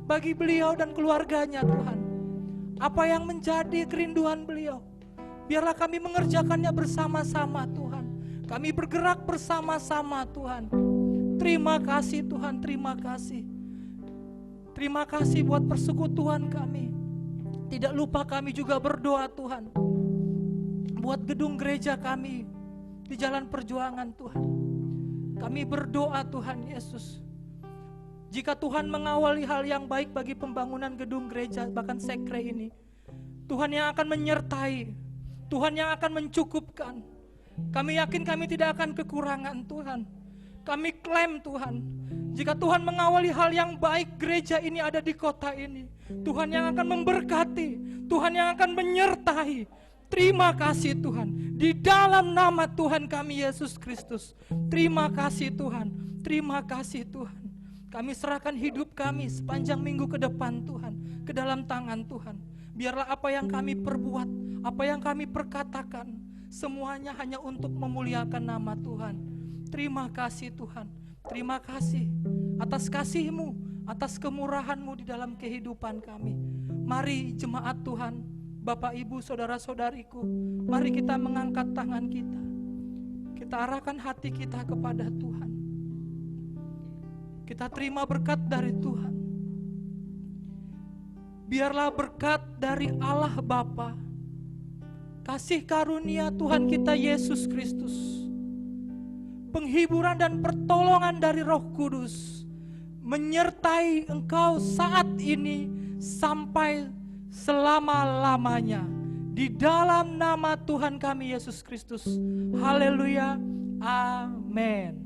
bagi beliau dan keluarganya Tuhan. Apa yang menjadi kerinduan beliau, biarlah kami mengerjakannya bersama-sama Tuhan. Kami bergerak bersama-sama Tuhan. Terima kasih Tuhan, terima kasih. Terima kasih buat persekutuan kami. Tidak lupa kami juga berdoa Tuhan, buat gedung gereja kami di Jalan Perjuangan Tuhan. Kami berdoa Tuhan Yesus, jika Tuhan mengawali hal yang baik bagi pembangunan gedung gereja, bahkan sekre ini, Tuhan yang akan menyertai, Tuhan yang akan mencukupkan. Kami yakin kami tidak akan kekurangan Tuhan. Kami klaim Tuhan, jika Tuhan mengawali hal yang baik, gereja ini ada di kota ini, Tuhan yang akan memberkati, Tuhan yang akan menyertai. Terima kasih Tuhan, di dalam nama Tuhan kami Yesus Kristus. Terima kasih Tuhan, terima kasih Tuhan. Kami serahkan hidup kami sepanjang minggu ke depan Tuhan, ke dalam tangan Tuhan. Biarlah apa yang kami perbuat, apa yang kami perkatakan, semuanya hanya untuk memuliakan nama Tuhan. Terima kasih Tuhan, terima kasih atas kasih-Mu, atas kemurahan-Mu di dalam kehidupan kami. Mari jemaat Tuhan, Bapak Ibu saudara-saudariku, mari kita mengangkat tangan kita. Kita arahkan hati kita kepada Tuhan. Kita terima berkat dari Tuhan. Biarlah berkat dari Allah Bapa, kasih karunia Tuhan kita Yesus Kristus, penghiburan dan pertolongan dari Roh Kudus menyertai engkau saat ini sampai selama-lamanya. Di dalam nama Tuhan kami Yesus Kristus. Haleluya. Amin.